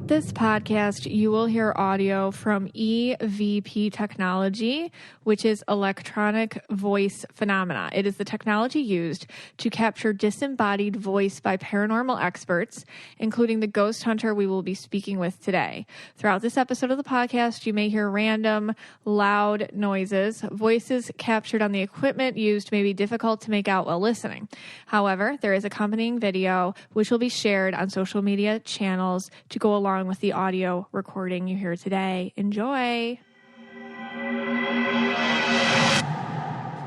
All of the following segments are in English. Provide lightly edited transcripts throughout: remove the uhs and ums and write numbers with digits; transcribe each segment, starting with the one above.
Throughout this podcast, you will hear audio from EVP technology, which is electronic voice phenomena. It is the technology used to capture disembodied voice by paranormal experts, including the ghost hunter we will be speaking with today. Throughout this episode of the podcast, you may hear random, loud noises. Voices captured on the equipment used may be difficult to make out while listening. However, there is accompanying video, which will be shared on social media channels to go along with the audio recording you hear today. Enjoy.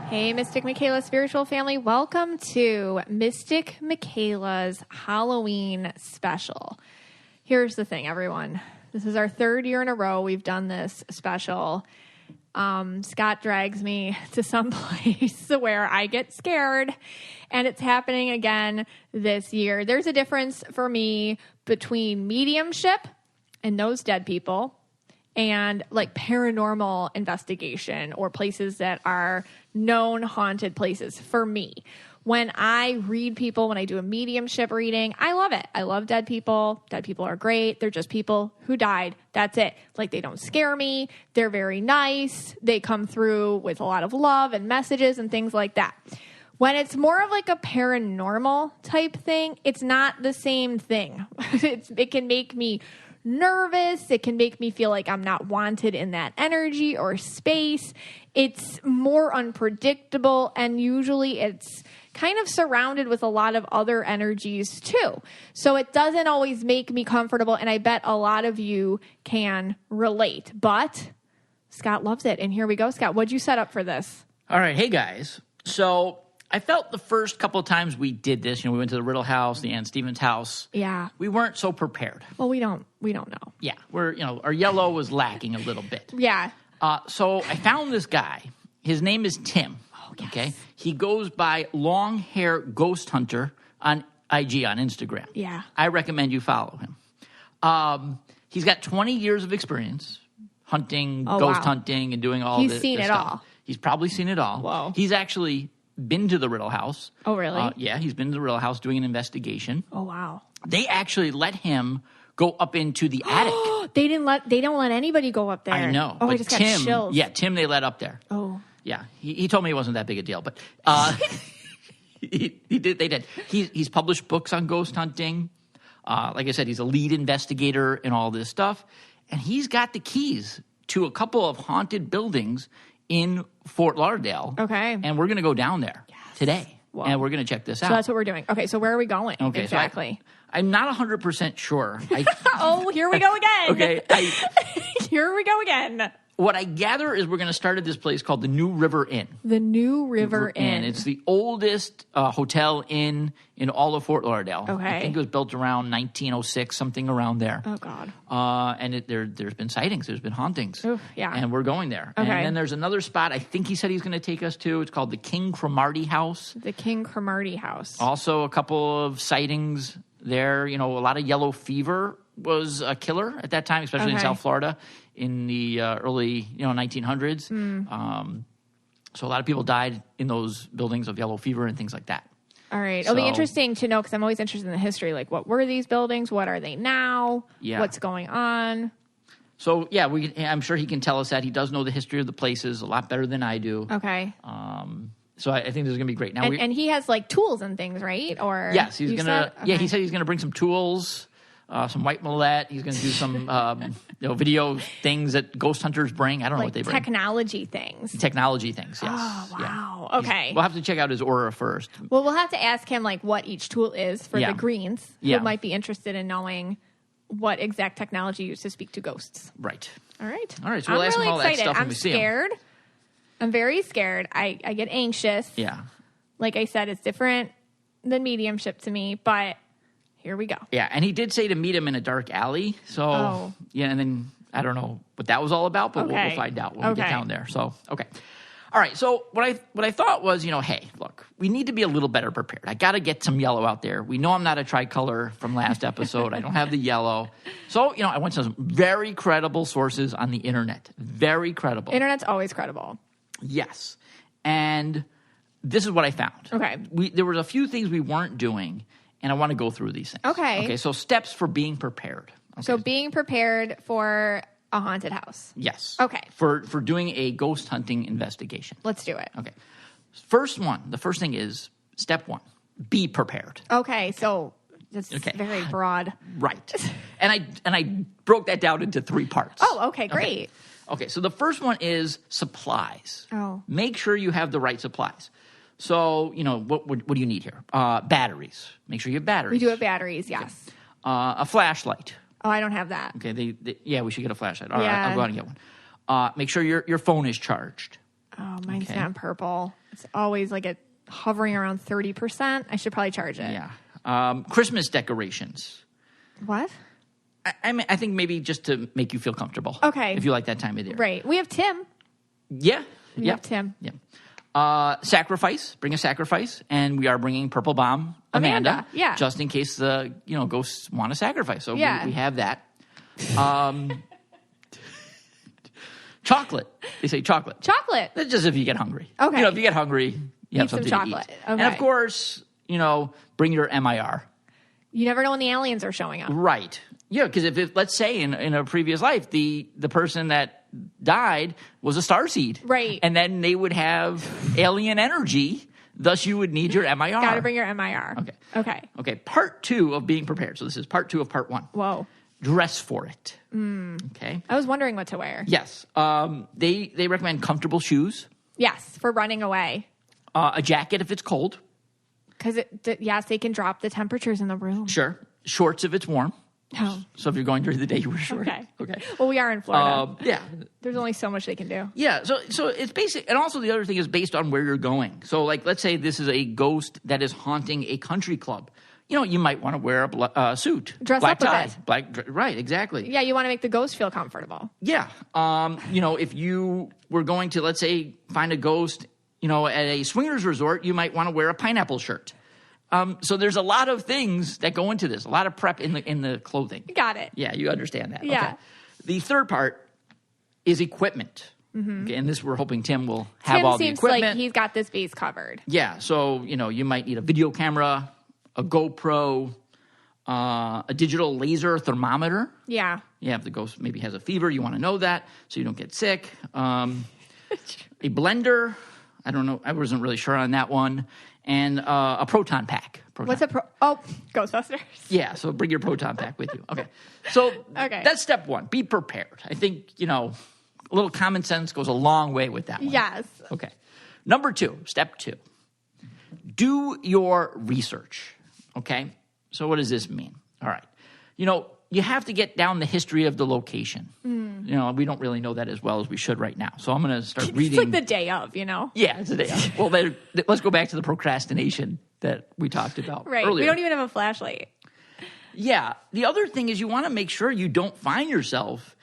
Hey, Mystic Michaela spiritual family. Welcome to Mystic Michaela's Halloween special. Here's the thing, everyone. This is our third year in a row we've done this special. Scott drags me to some place where I get scared, and it's happening again this year. There's a difference for me between mediumship and those dead people and like paranormal investigation or places that are known haunted places for me. When I read people, when I do a mediumship reading, I love it. I love dead people. Dead people are great. They're just people who died. That's it. Like, they don't scare me. They're very nice. They come through with a lot of love and messages and things like that. When it's more of like a paranormal type thing, it's not the same thing. It can make me nervous. It can make me feel like I'm not wanted in that energy or space. It's more unpredictable, and usually it's kind of surrounded with a lot of other energies too. So it doesn't always make me comfortable, and I bet a lot of you can relate. But Scott loves it, and here we go. Scott, what'd you set up for this? All right. Hey, guys. So I felt the first couple of times we did this, we went to the Riddle house, the Ann Stevens house. Yeah. We weren't so prepared. Well, we don't know. Yeah. Our yellow was lacking a little bit. Yeah. So I found this guy. His name is Tim. Oh, yes. Okay. He goes by Long Hair Ghost Hunter on IG, on Instagram. Yeah. I recommend you follow him. He's got 20 years of experience hunting, ghost hunting, and doing all this. He's seen it stuff. all. He's probably seen it all. Whoa. He's actually been to the Riddle house. Oh, really? Yeah, he's been to the Riddle house doing an investigation. Oh, wow. They actually let him go up into the attic. They don't let anybody go up there. I know. Oh, but I just Tim, got chills. Yeah, Tim they let up there. Oh. Yeah, he told me it wasn't that big a deal, but they did. He's published books on ghost hunting. Like I said, he's a lead investigator in all this stuff, and he's got the keys to a couple of haunted buildings in Fort Lauderdale. Okay. And we're going to go down there today, Whoa. and we're going to check this out. So that's what we're doing. Okay, so where are we going? Okay, exactly. So I'm not 100% sure. Oh, here we go again. Okay. Here we go again. What I gather is we're going to start at this place called the New River Inn. The New River Inn. It's the oldest hotel inn in all of Fort Lauderdale. Okay. I think it was built around 1906, something around there. Oh, God. And there's been sightings. There's been hauntings. Oof, yeah. And we're going there. Okay. And then there's another spot I think he said he's going to take us to. It's called the King Kramati House. The King Kramati House. Also a couple of sightings there. A lot of yellow fever was a killer at that time, especially in South Florida in the early 1900s. So a lot of people died in those buildings of yellow fever and things like that. All right. It'll be interesting to know, because I'm always interested in the history. Like, what were these buildings? What are they now? Yeah. What's going on? So, yeah, I'm sure he can tell us that. He does know the history of the places a lot better than I do. Okay. So I think this is going to be great. Now, and he has, like, tools and things, right? Or yes, he's going to. Okay. Yeah, he said he's going to bring some tools. Some white mullet. He's going to do some video things that ghost hunters bring. I don't know what they bring. Technology things, yes. Oh, wow. Yeah. Okay. We'll have to check out his aura first. Well, we'll have to ask him, like, what each tool is for the greens. Yeah. Who might be interested in knowing what exact technology used to speak to ghosts. Right. All right. So we'll ask him all that stuff when I'm we see him. scared. I'm very scared. I get anxious. Yeah. Like I said, it's different than mediumship to me, but here we go. Yeah, and he did say to meet him in a dark alley. So, yeah, and then I don't know what that was all about, but we'll find out when we get down there. So, okay. All right, so what I thought was, hey, look, we need to be a little better prepared. I got to get some yellow out there. We know I'm not a tricolor from last episode. I don't have the yellow. So, I went to some very credible sources on the internet. Very credible. Internet's always credible. Yes. And this is what I found. Okay. There was a few things we weren't doing, and I want to go through these things. Okay. Okay, so steps for being prepared. Okay. So being prepared for a haunted house. Yes. Okay. For doing a ghost hunting investigation. Let's do it. Okay. The first thing is step 1. Be prepared. Okay. So it's very broad. Right. And I broke that down into 3 parts. Oh, okay, great. Okay, so the first one is supplies. Oh. Make sure you have the right supplies. So, what do you need here? Batteries. Make sure you have batteries. We do have batteries, yes. Okay. A flashlight. Oh, I don't have that. Okay, we should get a flashlight. All right, I'll go out and get one. Make sure your phone is charged. Oh, mine's not purple. It's always hovering around 30%. I should probably charge it. Yeah. Christmas decorations. What? I think maybe just to make you feel comfortable. Okay. If you like that time of year. Right. We have Tim. Yeah. We have Tim. Yeah. Sacrifice. Bring a sacrifice. And we are bringing Purple Bomb Amanda. Yeah. Just in case the ghosts want to sacrifice. So we have that. Chocolate. They say chocolate. Chocolate. That's just if you get hungry. Okay. If you get hungry, you have something some chocolate. to eat. Okay. And of course, bring your MIR. You never know when the aliens are showing up. Right. Yeah, because if let's say in a previous life, the person that died was a starseed. Right. And then they would have alien energy. Thus, you would need your MIR. Got to bring your MIR. Okay. Part 2 of being prepared. So this is part 2 of part 1. Whoa. Dress for it. Okay. I was wondering what to wear. Yes. They recommend comfortable shoes. Yes, for running away. A jacket if it's cold. Because, they can drop the temperatures in the room. Sure. Shorts if it's warm. Oh. So if you're going during the day, you wear shorts. Okay. Well, we are in Florida. Yeah. There's only so much they can do. Yeah. So it's basic. And also the other thing is based on where you're going. So let's say this is a ghost that is haunting a country club. You might want to wear a suit. Dress black up tie. with it. Right, exactly. Yeah, you want to make the ghost feel comfortable. Yeah. If you were going to, let's say, find a ghost, at a swingers resort, you might want to wear a pineapple shirt. So there's a lot of things that go into this, a lot of prep in the clothing. Got it. Yeah, you understand that. Yeah. Okay. The third part is equipment. Mm-hmm. Okay, and this we're hoping Tim will have all the equipment. Tim seems like he's got this base covered. Yeah, so, you might need a video camera, a GoPro, a digital laser thermometer. Yeah. Yeah, if the ghost maybe has a fever, you want to know that so you don't get sick. A blender. I don't know. I wasn't really sure on that one. And a proton pack. What's a Ghostbusters? Yeah, so bring your proton pack with you. Okay. So that's step 1. Be prepared. I think, a little common sense goes a long way with that one. Yes. Okay. Number 2, step 2. Do your research. Okay? So what does this mean? All right. You have to get down the history of the location. We don't really know that as well as we should right now. So I'm going to start reading. It's like the day of, Yeah, it's the day of. Well, let's go back to the procrastination that we talked about earlier. We don't even have a flashlight. Yeah. The other thing is you want to make sure you don't find yourself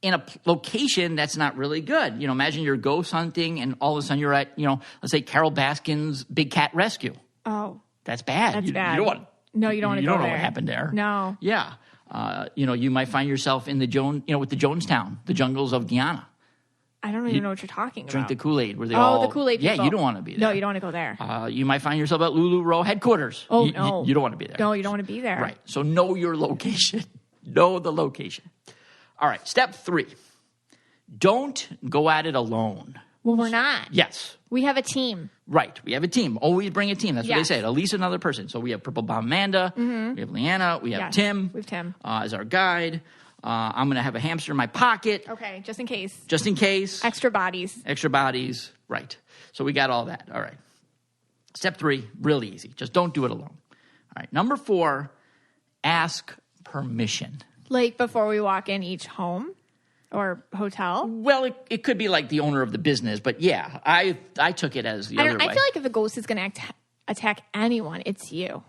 in a location that's not really good. Imagine you're ghost hunting and all of a sudden you're at, let's say Carol Baskin's Big Cat Rescue. Oh. That's bad. That's bad. You don't want No, you don't want to go there. You don't know what happened there. No. Yeah. You might find yourself in with the Jonestown, the jungles of Guyana. I don't even know what you're talking about. Drink the Kool-Aid where they the Kool-Aid people. Yeah, you don't want to be there. No, you don't want to go there. You might find yourself at LuLaRoe headquarters. Oh, no. You don't want to be there. No, you don't want to be there. Right. So know your location. Know the location. All right. Step 3. Don't go at it alone. Well, we're not. Yes. We have a team. Right. We have a team. Always bring a team. That's what they Yes. say. At least another person. So we have Purple Bomb Amanda. We have Leanna. We have Tim. We have Tim. As our guide. I'm going to have a hamster in my pocket. Okay, just in case. Just in case. Extra bodies. Extra bodies. Right. So we got all that. All right. Step 3, really easy. Just don't do it alone. All right. Number 4, ask permission. Like before we walk in each home or hotel? Well, it could be like the owner of the business, but yeah, I took it as the other way. I feel like if a ghost is going to attack anyone, it's you.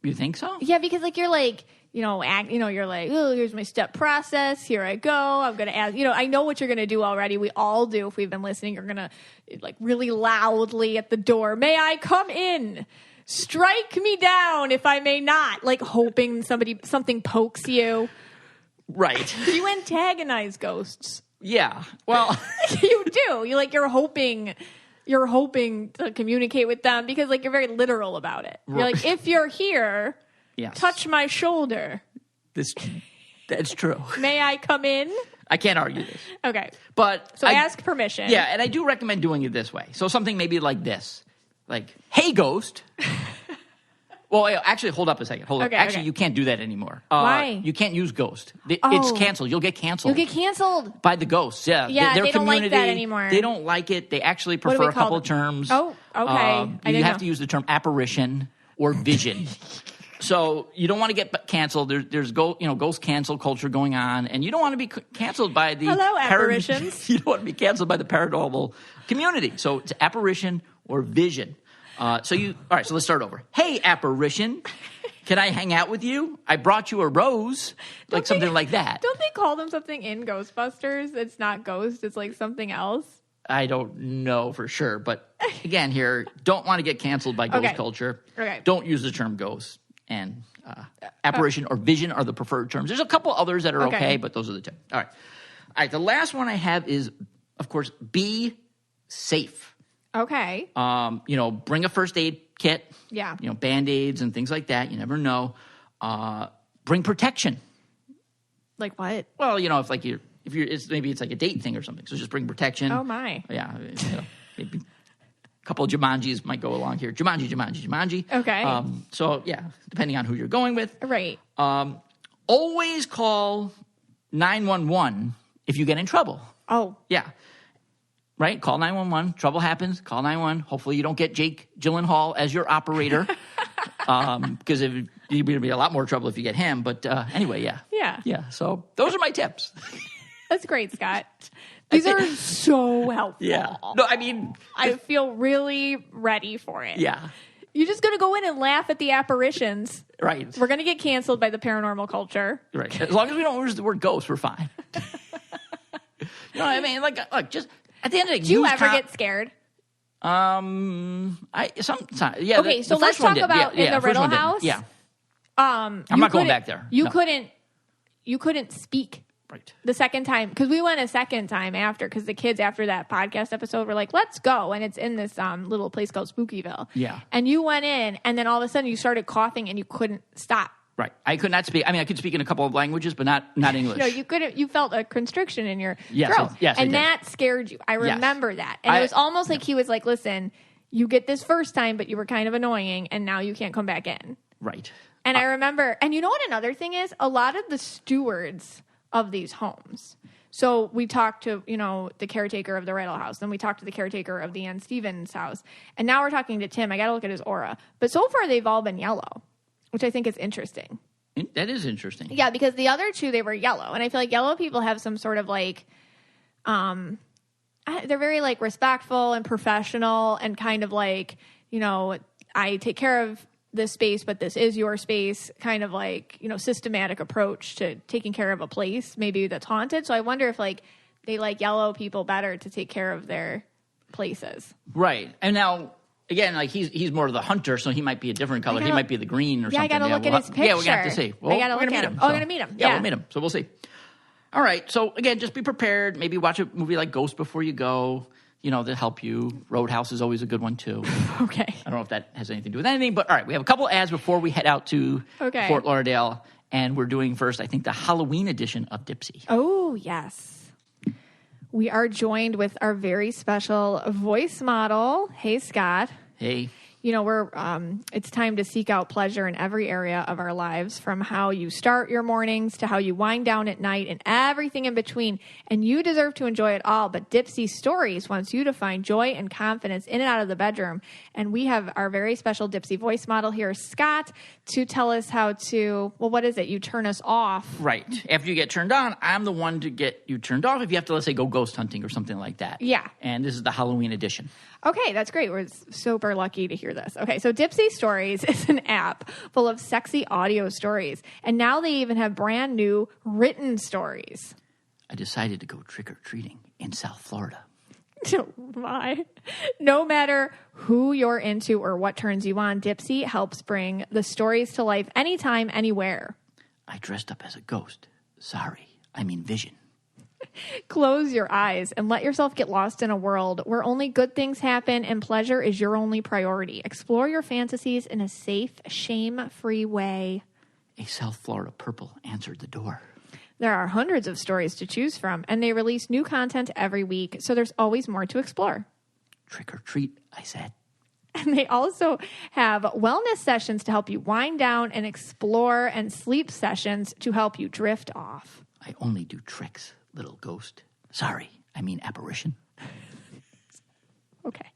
You think so? Yeah, because you're like, you're like, oh, here's my step process. Here I go. I'm going to ask, I know what you're going to do already. We all do if we've been listening. You're going to really loudly at the door, may I come in? Strike me down if I may not. Hoping something pokes you. Right. You antagonize ghosts. Yeah. Well, you do. You're hoping to communicate with them because you're very literal about it. You're like, if you're here, yes. touch my shoulder. That's true. May I come in? I can't argue this. Okay. But so ask permission. Yeah, and I do recommend doing it this way. So something maybe like this. Like, hey, ghost. Well, actually, hold up a second. Hold up. Actually, you can't do that anymore. Why? You can't use ghost. It's canceled. You'll get canceled. You'll get canceled. By the ghosts, yeah. Yeah, their they don't community, like that anymore. They don't like it. They actually prefer a couple of terms. Oh, okay. You have to use the term apparition or vision. So you don't want to get canceled. There's ghost cancel culture going on, and you don't want to be canceled by the apparitions. You don't want to be canceled by the paranormal community. So it's apparition or vision. All right, so let's start over. Hey, apparition, can I hang out with you? I brought you a rose, something like that. Don't they call them something in Ghostbusters? It's not ghost, it's like something else. I don't know for sure, but again here, don't want to get canceled by ghost culture. Okay. Don't use the term ghost, and apparition or vision are the preferred terms. There's a couple others that are okay, but those are the two. All right, the last one I have is, of course, be safe. Okay. Bring a first aid kit. Yeah. Band-Aids and things like that. You never know. Bring protection. Like what? Well, if maybe it's like a date thing or something. So just bring protection. Oh my. Yeah. Maybe a couple of Jumanjis might go along here. Jumanji. Okay. So yeah, depending on who you're going with. Right. Always call 911 if you get in trouble. Oh. Yeah. Right? Call 911. Trouble happens. Call 911. Hopefully you don't get Jake Gyllenhaal as your operator. Because you're going to be a lot more trouble if you get him. But anyway, yeah. Yeah. Yeah. So those are my tips. That's great, Scott. These are so helpful. Yeah. No, I mean. I feel really ready for it. Yeah. You're just going to go in and laugh at the apparitions. Right. We're going to get canceled by the paranormal culture. Right. As long as we don't use the word ghost, we're fine. You know what I mean? Look, just. At the end of the day, do you ever get scared? I sometimes. Yeah. Okay, so let's talk about in the Riddle House. Yeah. I'm not going back there. You couldn't speak. Right. The second time, because we went a second time after, because the kids after that podcast episode were like, "Let's go," and it's in this little place called Spookyville. Yeah. And you went in, and then all of a sudden you started coughing, and you couldn't stop. Right. I could not speak. I mean, I could speak in a couple of languages, but not English. No, you couldn't. You felt a constriction in your throat. And that scared you. I remember that. And it was almost like he was like, listen, you get this first time, but you were kind of annoying, and now you can't come back in. Right. And I remember, and you know what another thing is? A lot of the stewards of these homes. So we talked to, the caretaker of the Riddle House. Then we talked to the caretaker of the Ann Stevens house. And now we're talking to Tim. I got to look at his aura. But so far, they've all been yellow, which I think is interesting. That is interesting. Yeah, because the other two, they were yellow. And I feel like yellow people have some sort of they're very respectful and professional and kind of I take care of this space, but this is your space, kind of systematic approach to taking care of a place, maybe that's haunted. So I wonder if they like yellow people better to take care of their places. Right. And now, again, he's more of the hunter, so he might be a different color. He might be the green or something. I got to look at his picture. Yeah, we're going to have to see. I got to look at him. I'm going to meet him. Yeah, we'll meet him. So we'll see. All right. So, again, just be prepared. Maybe watch a movie like Ghost before you go, to help you. Roadhouse is always a good one, too. Okay. I don't know if that has anything to do with anything, but all right. We have a couple ads before we head out to Fort Lauderdale, and we're doing first, I think, the Halloween edition of Dipsy. Oh, yes. We are joined with our very special voice model. Hey, Scott. Hey. It's time to seek out pleasure in every area of our lives, from how you start your mornings to how you wind down at night and everything in between. And you deserve to enjoy it all. But Dipsy Stories wants you to find joy and confidence in and out of the bedroom. And we have our very special Dipsy voice model here, Scott, to tell us how to, what is it? You turn us off. Right. After you get turned on, I'm the one to get you turned off if you have to, let's say, go ghost hunting or something like that. Yeah. And this is the Halloween edition. Okay, that's great. We're super lucky to hear this. Okay, so Dipsy Stories is an app full of sexy audio stories. And now they even have brand new written stories. I decided to go trick-or-treating in South Florida. Oh my. No matter who you're into or what turns you on, Dipsy helps bring the stories to life anytime, anywhere. I dressed up as a ghost. Sorry, I mean vision. Close your eyes and let yourself get lost in a world where only good things happen and pleasure is your only priority. Explore your fantasies in a safe, shame-free way. a South Florida purple answered the door. There are hundreds of stories to choose from, and they release new content every week, so there's always more to explore. Trick or treat, I said. And they also have wellness sessions to help you wind down and explore, and sleep sessions to help you drift off. I only do tricks, little ghost. Sorry, I mean apparition. Okay.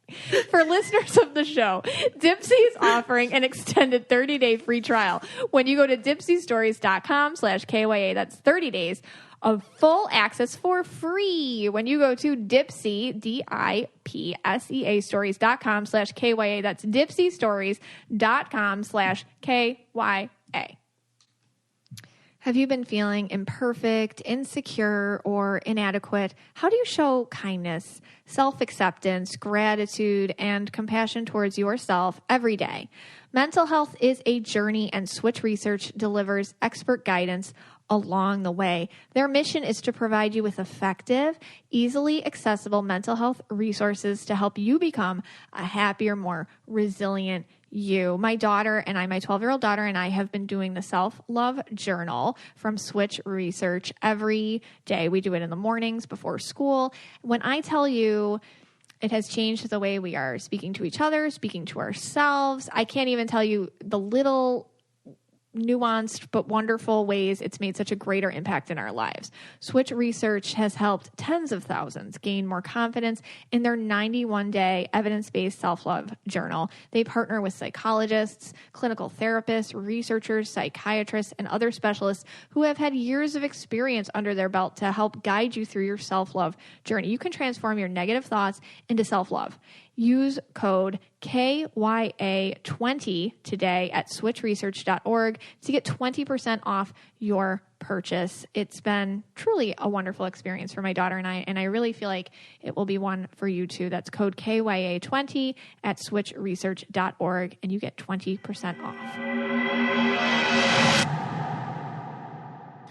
For listeners of the show, Dipsea is offering an extended 30-day free trial. When you go to dipseastories.com/KYA, that's 30 days of full access for free. When you go to Dipsea, DIPSEA stories.com/KYA, that's dipseastories.com/KYA. Have you been feeling imperfect, insecure, or inadequate? How do you show kindness, self-acceptance, gratitude, and compassion towards yourself every day? Mental health is a journey, and Switch Research delivers expert guidance along the way. Their mission is to provide you with effective, easily accessible mental health resources to help you become a happier, more resilient you. My daughter and I, my 12-year-old daughter and I, have been doing the self-love journal from Switch Research every day. We do it in the mornings before school. When I tell you it has changed the way we are speaking to each other, speaking to ourselves, I can't even tell you the little nuanced but wonderful ways it's made such a greater impact in our lives. Switch Research has helped tens of thousands gain more confidence in their 91-day evidence-based self-love journal. They partner with psychologists, clinical therapists, researchers, psychiatrists, and other specialists who have had years of experience under their belt to help guide you through your self-love journey. You can transform your negative thoughts into self-love. Use code KYA20 today at switchresearch.org to get 20% off your purchase. It's been truly a wonderful experience for my daughter and I really feel like it will be one for you too. That's code KYA20 at switchresearch.org and you get 20% off.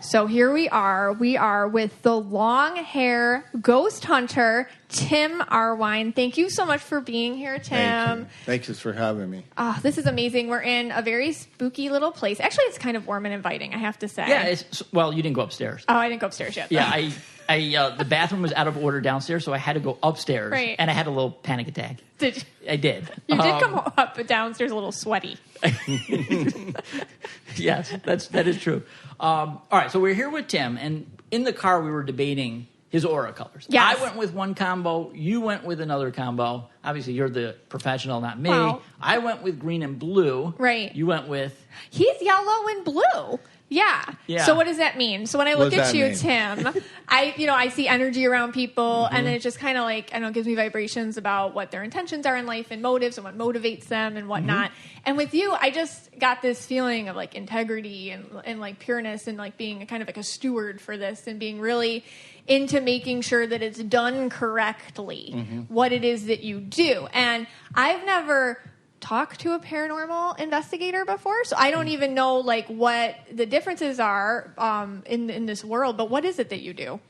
So here we are. We are with the long hair ghost hunter, Tim Arnwine. Thank you so much for being here, Tim. Thank you for having me. Oh, this is amazing. We're in a very spooky little place. Actually, it's kind of warm and inviting, I have to say. Yeah, well, you didn't go upstairs. Oh, I didn't go upstairs yet. Yeah, the bathroom was out of order downstairs, so I had to go upstairs. Right. And I had a little panic attack. Did you? I did. You did come up downstairs a little sweaty. Yes, that is true. All right, so we're here with Tim, and in the car we were debating his aura colors. Yes. I went with one combo. You went with another combo. Obviously, you're the professional, not me. Well, I went with green and blue. Right. You went with... He's yellow and blue. Yeah. So what does that mean? So when I look at you, Tim, I see energy around people, and then it just kind of gives me vibrations about what their intentions are in life and motives and what motivates them and whatnot. And with you, I just got this feeling of like integrity and like pureness and like being kind of like a steward for this and being really into making sure that it's done correctly, what it is that you do. And I've never talked to a paranormal investigator before, so I don't even know like what the differences are in this world. But what is it that you do?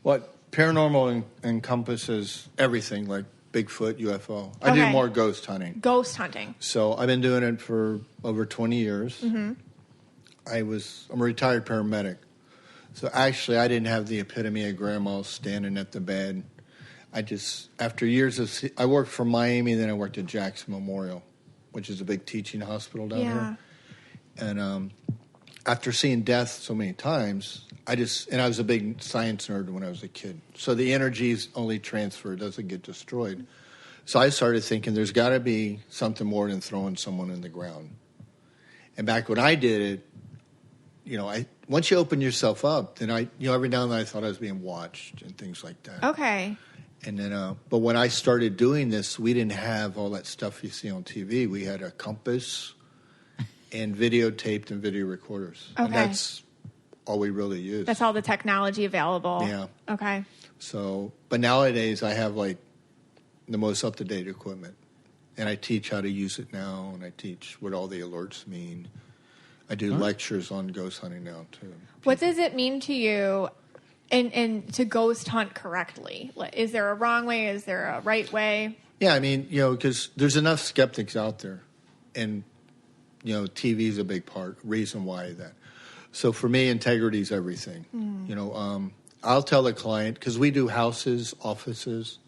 What paranormal encompasses everything, like Bigfoot, UFO. I do more ghost hunting. Ghost hunting. So I've been doing it for over 20 years. I'm a retired paramedic. So actually, I didn't have the epitome of grandma standing at the bed. After years I worked for Miami, then I worked at Jackson Memorial, which is a big teaching hospital down here. And after seeing death so many times, I was a big science nerd when I was a kid. So the energy's only transferred, doesn't get destroyed. So I started thinking there's got to be something more than throwing someone in the ground. And back when I did it, once you open yourself up, then every now and then I thought I was being watched and things like that. Okay. And then, but when I started doing this, we didn't have all that stuff you see on TV. We had a compass and videotaped and video recorders. Okay. And that's all we really used. That's all the technology available. Yeah. Okay. So, but nowadays I have like the most up-to-date equipment. And I teach how to use it now, and I teach what all the alerts mean. I do lectures on ghost hunting now, too. What does it mean to you and to ghost hunt correctly? Is there a wrong way? Is there a right way? Yeah, because there's enough skeptics out there. And, TV is a big reason why that. So for me, integrity is everything. I'll tell the client, because we do houses, offices.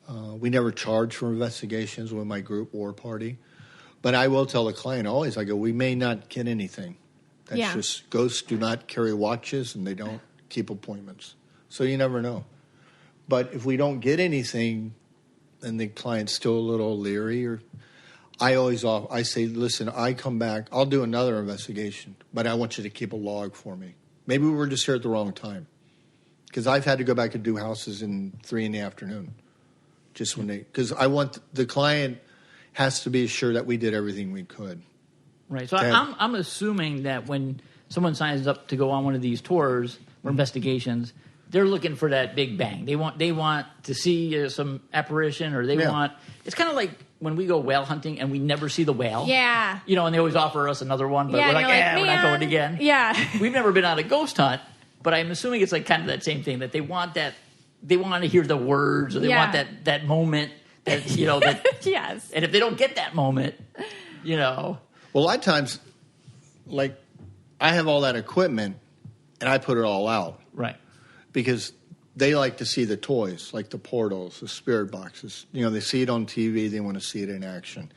We never charge for investigations with my group or party. But I will tell the client always, I go, we may not get anything. That's just, ghosts do not carry watches and they don't keep appointments. So you never know. But if we don't get anything and the client's still a little leery, I say, listen, I come back, I'll do another investigation, but I want you to keep a log for me. Maybe we were just here at the wrong time. Because I've had to go back and do houses in 3 p.m. Just when because I want the client has to be assured that we did everything we could. Right. So I'm assuming that when someone signs up to go on one of these tours or investigations, they're looking for that big bang. They want to see some apparition, or they want. It's kind of like when we go whale hunting and we never see the whale. Yeah. And they always offer us another one, but we're like, we're not going again. Yeah. We've never been on a ghost hunt, but I'm assuming it's like kind of that same thing, that they want that. They want to hear the words, or they want that moment. That that yes. And if they don't get that moment, Well, a lot of times, like, I have all that equipment, and I put it all out. Right. Because they like to see the toys, like the portals, the spirit boxes. They see it on TV. They want to see it in action.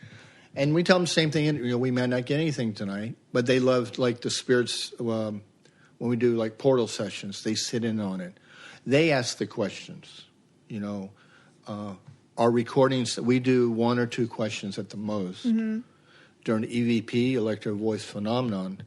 And we tell them the same thing. We may not get anything tonight, but they love, like, the spirits. When we do, like, portal sessions, they sit in on it. They ask the questions. Our recordings, we do 1 or 2 questions at the most during EVP, electro voice phenomenon,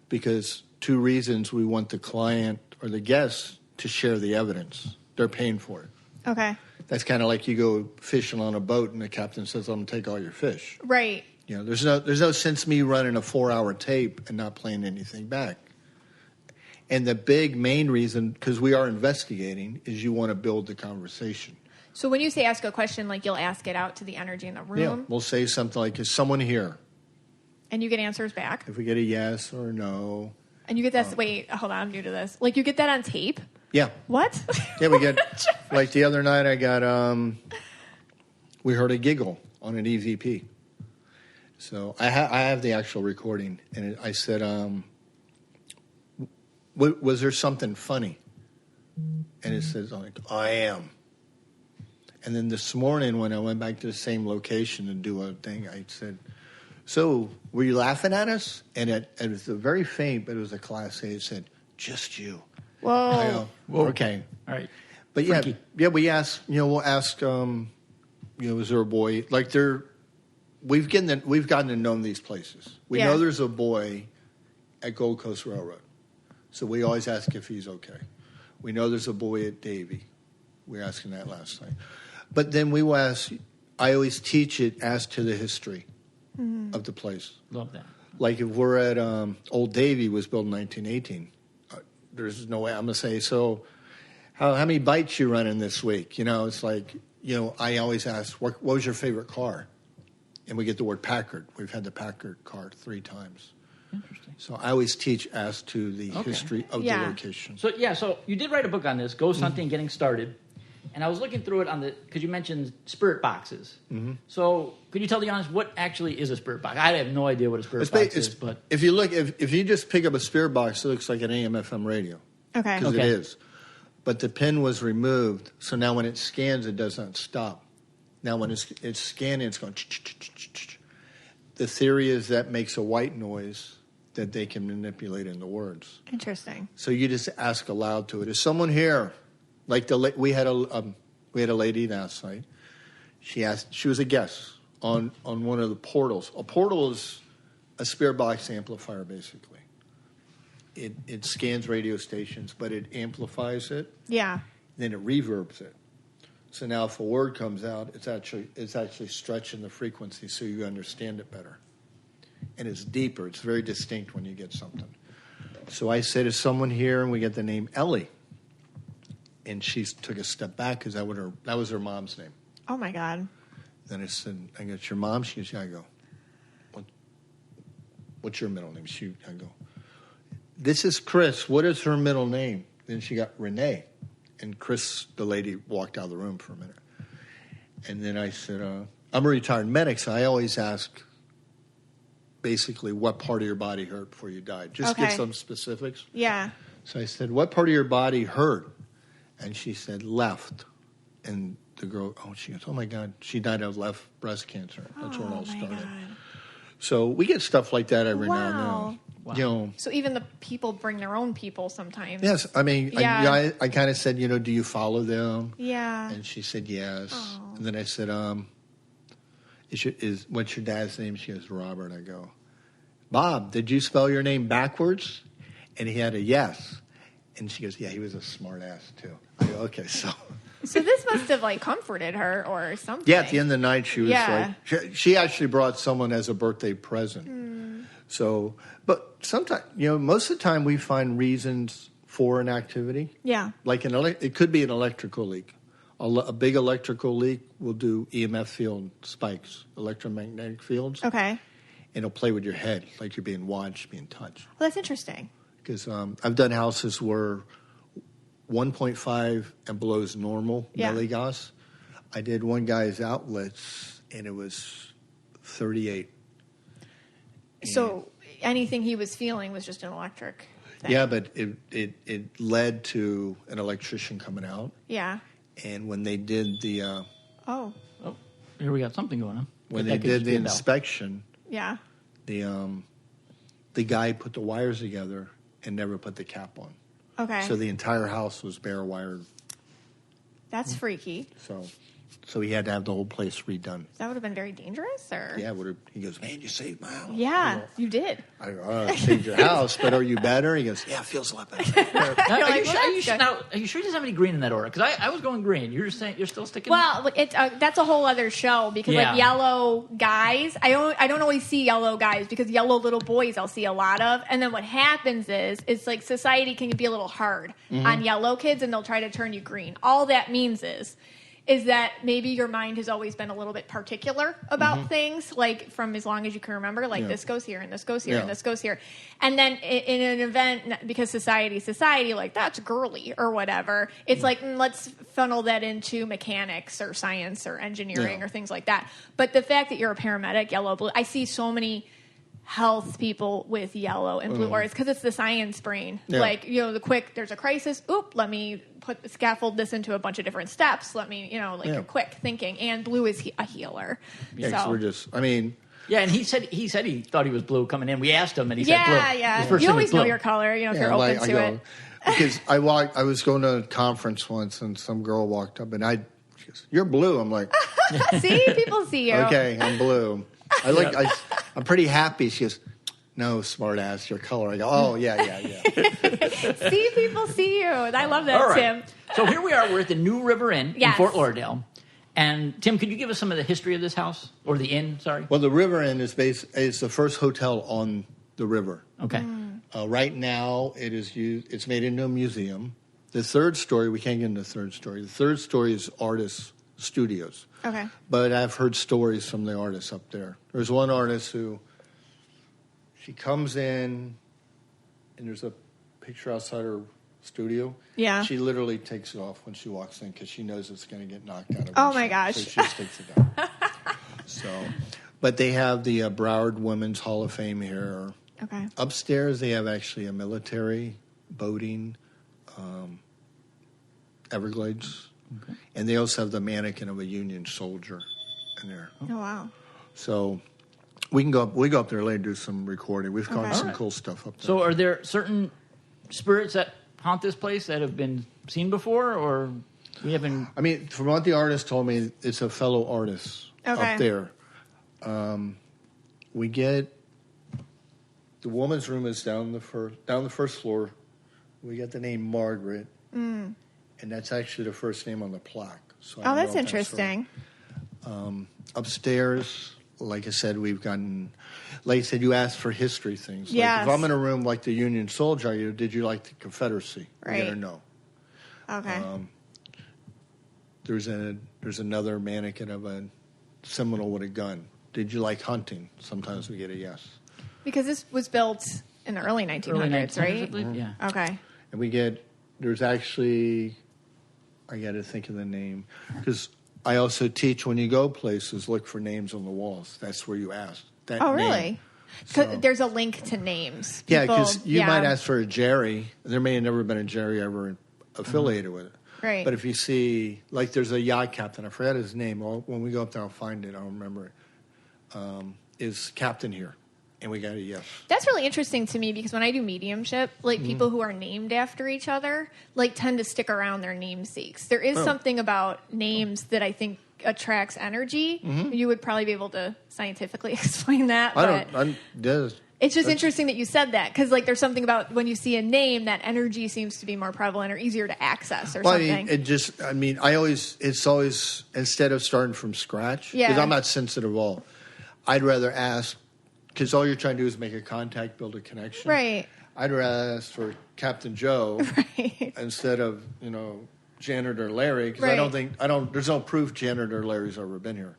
because 2 reasons: we want the client or the guest to share the evidence. They're paying for it. Okay. That's kind of like you go fishing on a boat and the captain says, I'm going to take all your fish. Right. There's no sense me running a 4-hour tape and not playing anything back. And the big main reason, because we are investigating, is you want to build the conversation. So when you say ask a question, like, you'll ask it out to the energy in the room? Yeah, we'll say something like, is someone here? And you get answers back? If we get a yes or no. And you get that, wait, hold on, I'm new to this. Like, you get that on tape? Yeah. What? Yeah, we get, like the other night I got, we heard a giggle on an EVP. So I have the actual recording. And I said, was there something funny? And it says, I am. And then this morning when I went back to the same location to do a thing, I said, so were you laughing at us? And it was very faint, but it was a Class A. It said, just you. Whoa. I go, whoa. Okay. All right. But Freaky. we ask, we'll ask, is there a boy? Like we've gotten to know these places. We know there's a boy at Gold Coast Railroad. So we always ask if he's okay. We know there's a boy at Davie. We were asking that last night. But then we will ask, I always teach it as to the history of the place. Love that. Like if we're at Old Davie was built in 1918. There's no way I'm going to say, so how many bites you running this week? It's like, I always ask, what was your favorite car? And we get the word Packard. We've had the Packard car 3 times. Interesting. So I always teach as to the history of the location. So you did write a book on this, Ghost Hunting Getting Started. And I was looking through it because you mentioned spirit boxes. Mm-hmm. So could you tell the audience what actually is a spirit box? I have no idea what a spirit box is. But if you look, if you just pick up a spirit box, it looks like an AM/FM radio. Okay. Because it is. But the pin was removed, so now when it scans, it does not stop. Now when it's scanning, it's going. The theory is that makes a white noise that they can manipulate into words. Interesting. So you just ask aloud to it. Is someone here? Like we had a lady last night. She asked. She was a guest on one of the portals. A portal is a spirit box amplifier, basically. It scans radio stations, but it amplifies it. Yeah. Then it reverbs it. So now, if a word comes out, it's actually stretching the frequency so you understand it better. And it's deeper. It's very distinct when you get something. So I said, "Is someone here?" And we get the name Ellie. And she took a step back because that was her mom's name. Oh, my God. Then I said, I go, it's your mom? She goes, yeah. I go, what's your middle name? I go, this is Chris. What is her middle name? Then she got Renee. And Chris, the lady, walked out of the room for a minute. And then I said, I'm a retired medic, so I always ask, basically what part of your body hurt before you died. Just get some specifics. Yeah. So I said, what part of your body hurt? And she said, left. And the girl, she goes, oh my God, she died of left breast cancer. That's where it all started. God. So we get stuff like that every now and then. Wow. You know, so even the people bring their own people sometimes. Yes, I mean, I kind of said, do you follow them? Yeah. And she said yes. Aww. And then I said, what's your dad's name? She goes, Robert. I go, Bob, did you spell your name backwards? And he had a yes. And she goes, yeah, he was a smart ass too. I go, okay, so. So this must have comforted her or something. Yeah, at the end of the night, she was she actually brought someone as a birthday present. So, but sometimes, most of the time we find reasons for an activity. Yeah. Like it could be an electrical leak. A big electrical leak will do EMF field spikes, electromagnetic fields. Okay. And it'll play with your head like you're being watched, being touched. Well, that's interesting. Because I've done houses where 1.5 and below is normal milligauss. I did one guy's outlets, and it was 38. So anything he was feeling was just an electric thing. Yeah, but it led to an electrician coming out. Yeah. And when they did the... Oh, here we got something going on. When they did the inspection... Yeah. The guy put the wires together and never put the cap on. Okay. So the entire house was bare wired. That's freaky. So he had to have the whole place redone. That would have been very dangerous, or? Yeah, he goes, man, you saved my house. Yeah, you did. I go, I saved your house, but are you better? He goes, yeah, it feels a lot better. Are you sure he doesn't have any green in that order? Because I was going green. You're just saying you're still sticking. Well, that's a whole other show because yellow guys, I don't always see yellow guys because yellow little boys I'll see a lot of, and then what happens is like society can be a little hard on yellow kids, and they'll try to turn you green. All that means is that maybe your mind has always been a little bit particular about things, like from as long as you can remember, like this goes here and this goes here and this goes here. And then in an event, because society, like that's girly or whatever, it's like, let's funnel that into mechanics or science or engineering or things like that. But the fact that you're a paramedic, yellow, blue, I see so many health people with yellow and blue auras because it's the science brain. Like, there's a crisis. Let me scaffold this into a bunch of different steps. Let me, a quick thinking. And blue is a healer. Yeah, so we're just, yeah, and he said he thought he was blue coming in. We asked him, and he said blue. Yeah. You always know your color, if you're open to it. Because I was going to a conference once, and some girl walked up, and she goes, "You're blue." I'm like, "See, people see you." Okay, I'm blue. I'm pretty happy. She goes, "No, smart ass, your color." I go, "Oh, yeah." See, people see you. I love that, right. Tim. So here we are. We're at the New River Inn in Fort Lauderdale. And Tim, could you give us some of the history of this house or the inn? Sorry. Well, the River Inn is the first hotel on the river. Okay. Right now, it's made into a museum. The third story, we can't get into the third story. The third story is artists' studios. Okay. But I've heard stories from the artists up there. There's one artist she comes in, and there's a picture outside her studio. Yeah. She literally takes it off when she walks in because she knows it's going to get knocked out of her. Oh, my gosh. So she just takes it down. But they have the Broward Women's Hall of Fame here. Okay. Upstairs, they have actually a military, boating, Everglades. Okay. And they also have the mannequin of a Union soldier in there. Oh, wow. So we go up there later and do some recording. We've got some cool stuff up there. So are there certain spirits that haunt this place that have been seen before, or we haven't? From what the artist told me, it's a fellow artist up there. We get the woman's room is down the first floor. We get the name Margaret, and that's actually the first name on the plaque. So that's interesting. Upstairs, like I said, we've gotten. Like I said, you asked for history things. Yes. Like if I'm in a room like the Union soldier, did you like the Confederacy? Right. Yeah or no? Okay. There's another mannequin of a Seminole with a gun. Did you like hunting? Sometimes we get a yes. Because this was built in the early 1900s, right? Yeah. Okay. And there's actually, I got to think of the name. Because I also teach when you go places, look for names on the walls. That's where you ask. That really? Name. So. There's a link to names. Yeah, because you might ask for a Jerry. There may have never been a Jerry ever affiliated with it. Right. But if you see, like there's a yacht captain, I forgot his name. When we go up there, I'll find it. I'll remember it. Is captain here. And we got a yes. That's really interesting to me because when I do mediumship, like people who are named after each other, like tend to stick around their namesakes. There is something about names that I think attracts energy. You would probably be able to scientifically explain that. It's just interesting that you said that because like there's something about when you see a name that energy seems to be more prevalent or easier to access or something. It's always instead of starting from scratch because I'm not sensitive at all. I'd rather ask. Because all you're trying to do is make a contact, build a connection. Right. I'd rather ask for Captain Joe instead of, Janitor Larry. Because there's no proof Janitor Larry's ever been here.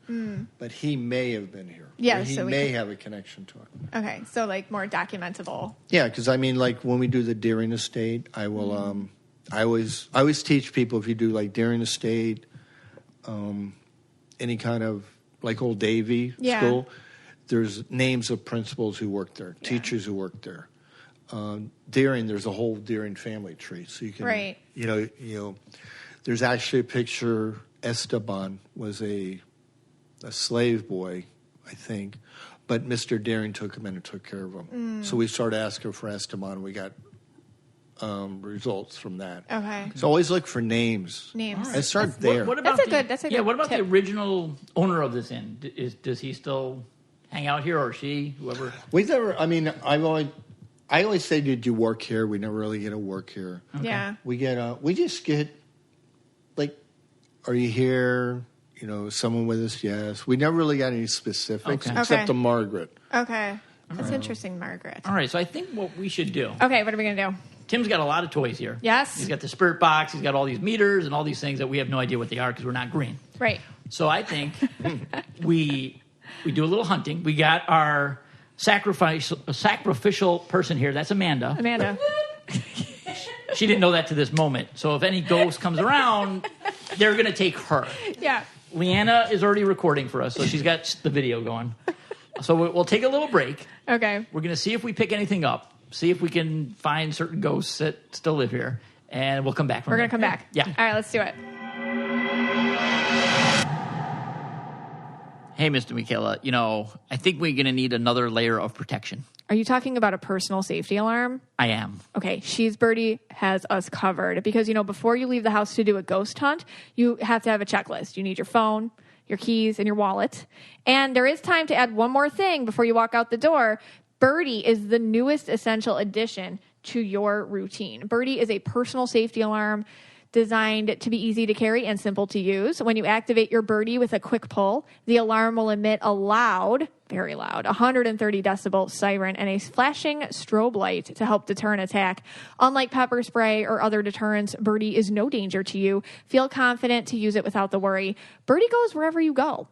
But he may have been here. Yeah. He may have a connection to it. Okay. So like more documentable. Yeah. Because like when we do the Deering Estate, I will, I always teach people if you do like Deering Estate, any kind of like Old Davy school. There's names of principals who work there, teachers who work there. Deering, there's a whole Deering family tree, so you can, there's actually a picture. Esteban was a slave boy, I think, but Mr. Deering took him in and took care of him. So we started asking for Esteban, and we got results from that. Okay. So always look for names. Names. And start there. What about that's a good what about tip. the original owner of this inn? Does he still hang out here, or she, whoever? We never. I always say, did you work here? We never really get to work here. Okay. Yeah. We just get like, are you here? Someone with us? Yes. We never really got any specifics except to Margaret. Okay. That's interesting, Margaret. All right. So I think what we should do. Okay. What are we gonna do? Tim's got a lot of toys here. Yes. He's got the spirit box. He's got all these meters and all these things that we have no idea what they are because we're not green. Right. So I think we do a little hunting. We got our sacrificial person here. That's Amanda. She didn't know that to this moment. So if any ghost comes around, they're going to take her. Yeah. Leanna is already recording for us, so she's got the video going. So we'll take a little break. Okay. We're going to see if we pick anything up, see if we can find certain ghosts that still live here, and we'll come back. We're going to come back. Yeah. All right, let's do it. Hey, Mr. Michaela, I think we're going to need another layer of protection. Are you talking about a personal safety alarm? I am. Okay, She's Birdie has us covered because, before you leave the house to do a ghost hunt, you have to have a checklist. You need your phone, your keys, and your wallet. And there is time to add one more thing before you walk out the door. Birdie is the newest essential addition to your routine. Birdie is a personal safety alarm designed to be easy to carry and simple to use. When you activate your Birdie with a quick pull, the alarm will emit a loud, very loud, 130 decibel siren and a flashing strobe light to help deter an attack. Unlike pepper spray or other deterrents, Birdie is no danger to you. Feel confident to use it without the worry. Birdie goes wherever you go.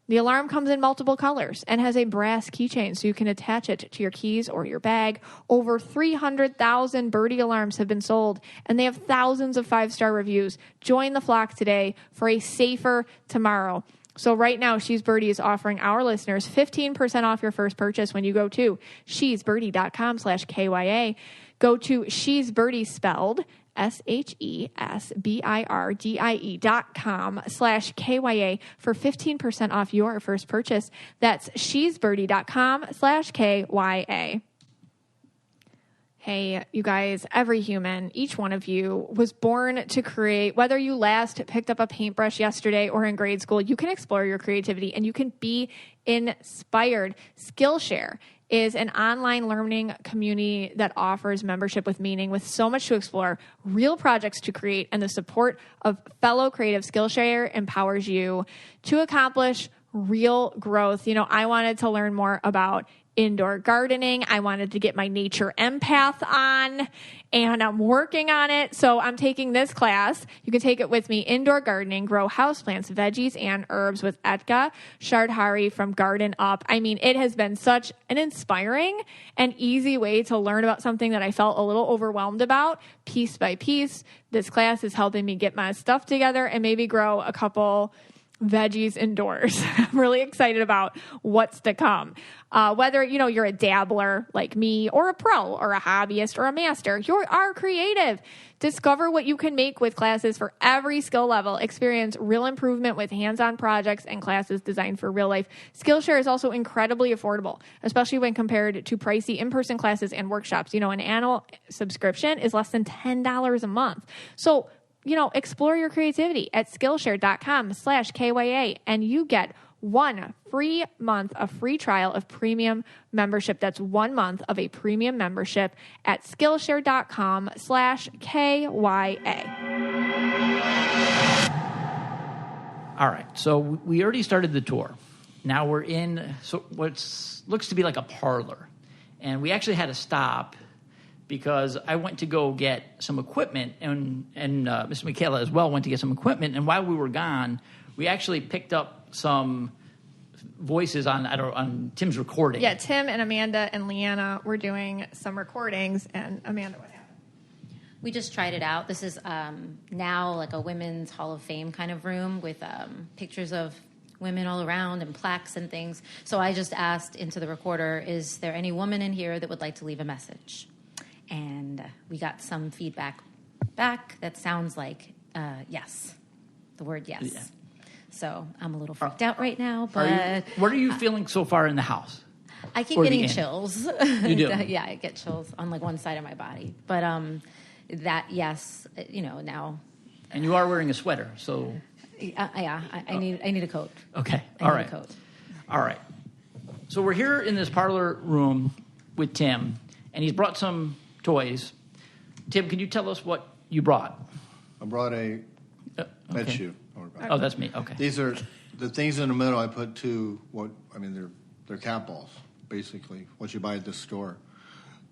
The alarm comes in multiple colors and has a brass keychain so you can attach it to your keys or your bag. Over 300,000 Birdie alarms have been sold, and they have thousands of 5-star reviews. Join the flock today for a safer tomorrow. So right now, She's Birdie is offering our listeners 15% off your first purchase when you go to shesbirdie.com/KYA. Go to She's Birdie spelled SHESBIRDIE.com/KYA for 15% off your first purchase. That's shesbirdie.com/KYA. Hey, you guys, every human, each one of you was born to create. Whether you last picked up a paintbrush yesterday or in grade school, you can explore your creativity and you can be inspired. Skillshare is an online learning community that offers membership with meaning, with so much to explore, real projects to create, and the support of fellow creatives. Skillshare empowers you to accomplish real growth. I wanted to learn more about indoor gardening. I wanted to get my nature empath on, and I'm working on it. So I'm taking this class. You can take it with me. Indoor gardening, grow houseplants, veggies, and herbs with Etka Shardhari from Garden Up. It has been such an inspiring and easy way to learn about something that I felt a little overwhelmed about piece by piece. This class is helping me get my stuff together and maybe grow a couple veggies indoors. I'm really excited about what's to come. Whether, you're a dabbler like me or a pro or a hobbyist or a master, you are creative. Discover what you can make with classes for every skill level. Experience real improvement with hands-on projects and classes designed for real life. Skillshare is also incredibly affordable, especially when compared to pricey in-person classes and workshops. An annual subscription is less than $10 a month. So, explore your creativity at Skillshare.com/KYA, and you get 1 free month of free trial of premium membership. That's 1 month of a premium membership at Skillshare.com/KYA. All right. So we already started the tour. Now we're in what looks to be like a parlor. And we actually had to stop because I went to go get some equipment, and Miss Michaela as well went to get some equipment. And while we were gone, we actually picked up some voices on Tim's recording. Yeah, Tim and Amanda and Leanna were doing some recordings. And Amanda, what happened? We just tried it out. This is now like a women's Hall of Fame kind of room with pictures of women all around and plaques and things. So I just asked into the recorder, is there any woman in here that would like to leave a message? And we got some feedback back that sounds like yes, the word yes. Yeah. So I'm a little freaked out right now. But what are you feeling so far in the house? I keep getting chills. You do? Yeah, I get chills on like one side of my body. But that yes, now. And you are wearing a sweater, so. I need a coat. Okay, I need a coat. All right. So we're here in this parlor room with Tim, and he's brought some toys. Tim, can you tell us what you brought? I brought a bed shoe. Oh, that's me. Okay. These are the things in the middle. I put they're cat balls, basically, what you buy at the store.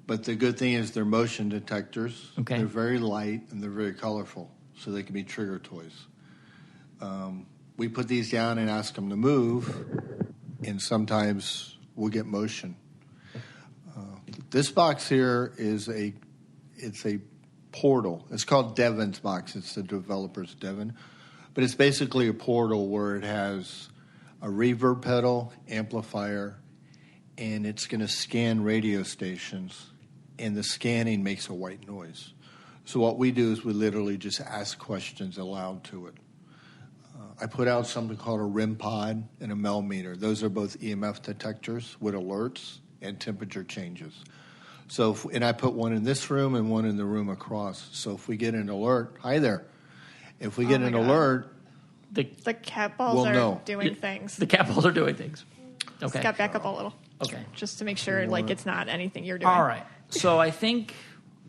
But the good thing is they're motion detectors. Okay. They're very light and they're very colorful, so they can be trigger toys. We put these down and ask them to move, and sometimes we'll get motion. This box here it's a portal. It's called Devon's box. It's the developer's Devon. But it's basically a portal where it has a reverb pedal, amplifier, and it's going to scan radio stations, and the scanning makes a white noise. So what we do is we literally just ask questions aloud to it. I put out something called a RIM pod and a MEL meter. Those are both EMF detectors with alerts and temperature changes. So, and I put one in this room and one in the room across. So if we get an alert, hi there. If we get an alert, the cat balls are doing things. The cat balls are doing things. Okay. Scott, back up a little. Okay. Just to make sure it's not anything you're doing. All right. So I think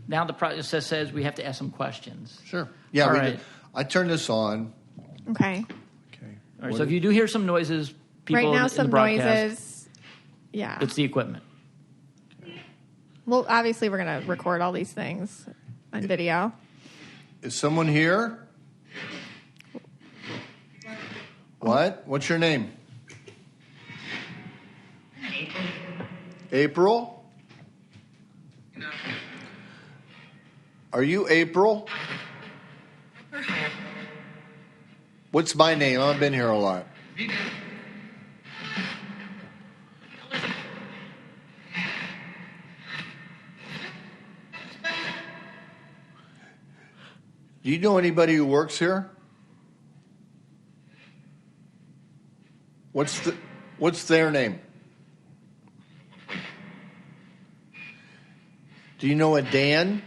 now the process says we have to ask some questions. Sure. Yeah. All right. I turn this on. Okay. All right. So if you do hear some noises, people right now, in some the broadcast, noises. Yeah. It's the equipment. Well, obviously, we're going to record all these things on video. Is someone here? What? What's your name? April? No. Are you April? What's my name? I've been here a lot. Do you know anybody who works here? What's their name? Do you know a Dan?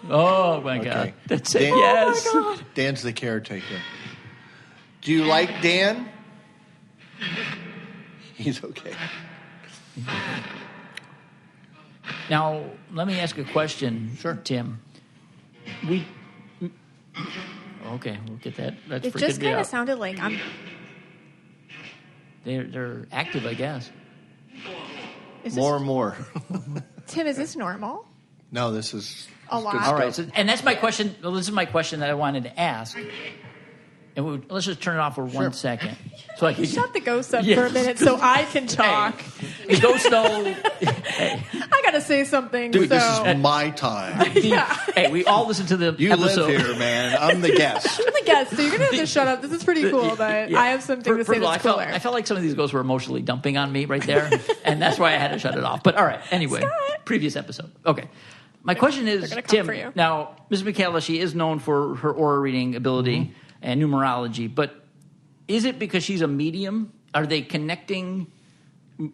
Oh my God! That's it. Yes. Oh my God. Dan's the caretaker. Do you like Dan? He's okay. Now let me ask a question. Sure, Tim. Okay, we'll get that. That's it just kind of sounded like I'm. They're active, I guess. More and more. Tim, is this normal? No, this is a lot. All right, so, and that's my question. Well, this is my question that I wanted to ask. And let's just turn it off for 1 second, so I can shut the ghost up for a minute, so I can talk. Hey, the ghost know. Hey. I got to say something. Dude, so. this is my time. Hey, we all listen to the episode. You live here, man. I'm the guest. I'm the guest, so you're going to have to shut up. This is pretty cool, but I have something to say that's cooler. I felt like some of these girls were emotionally dumping on me right there, and that's why I had to shut it off. But all right, anyway, Scott. Previous episode. Okay. My question is, Tim, now, Ms. Michaela, she is known for her aura reading ability and numerology, but is it because she's a medium? Are they connecting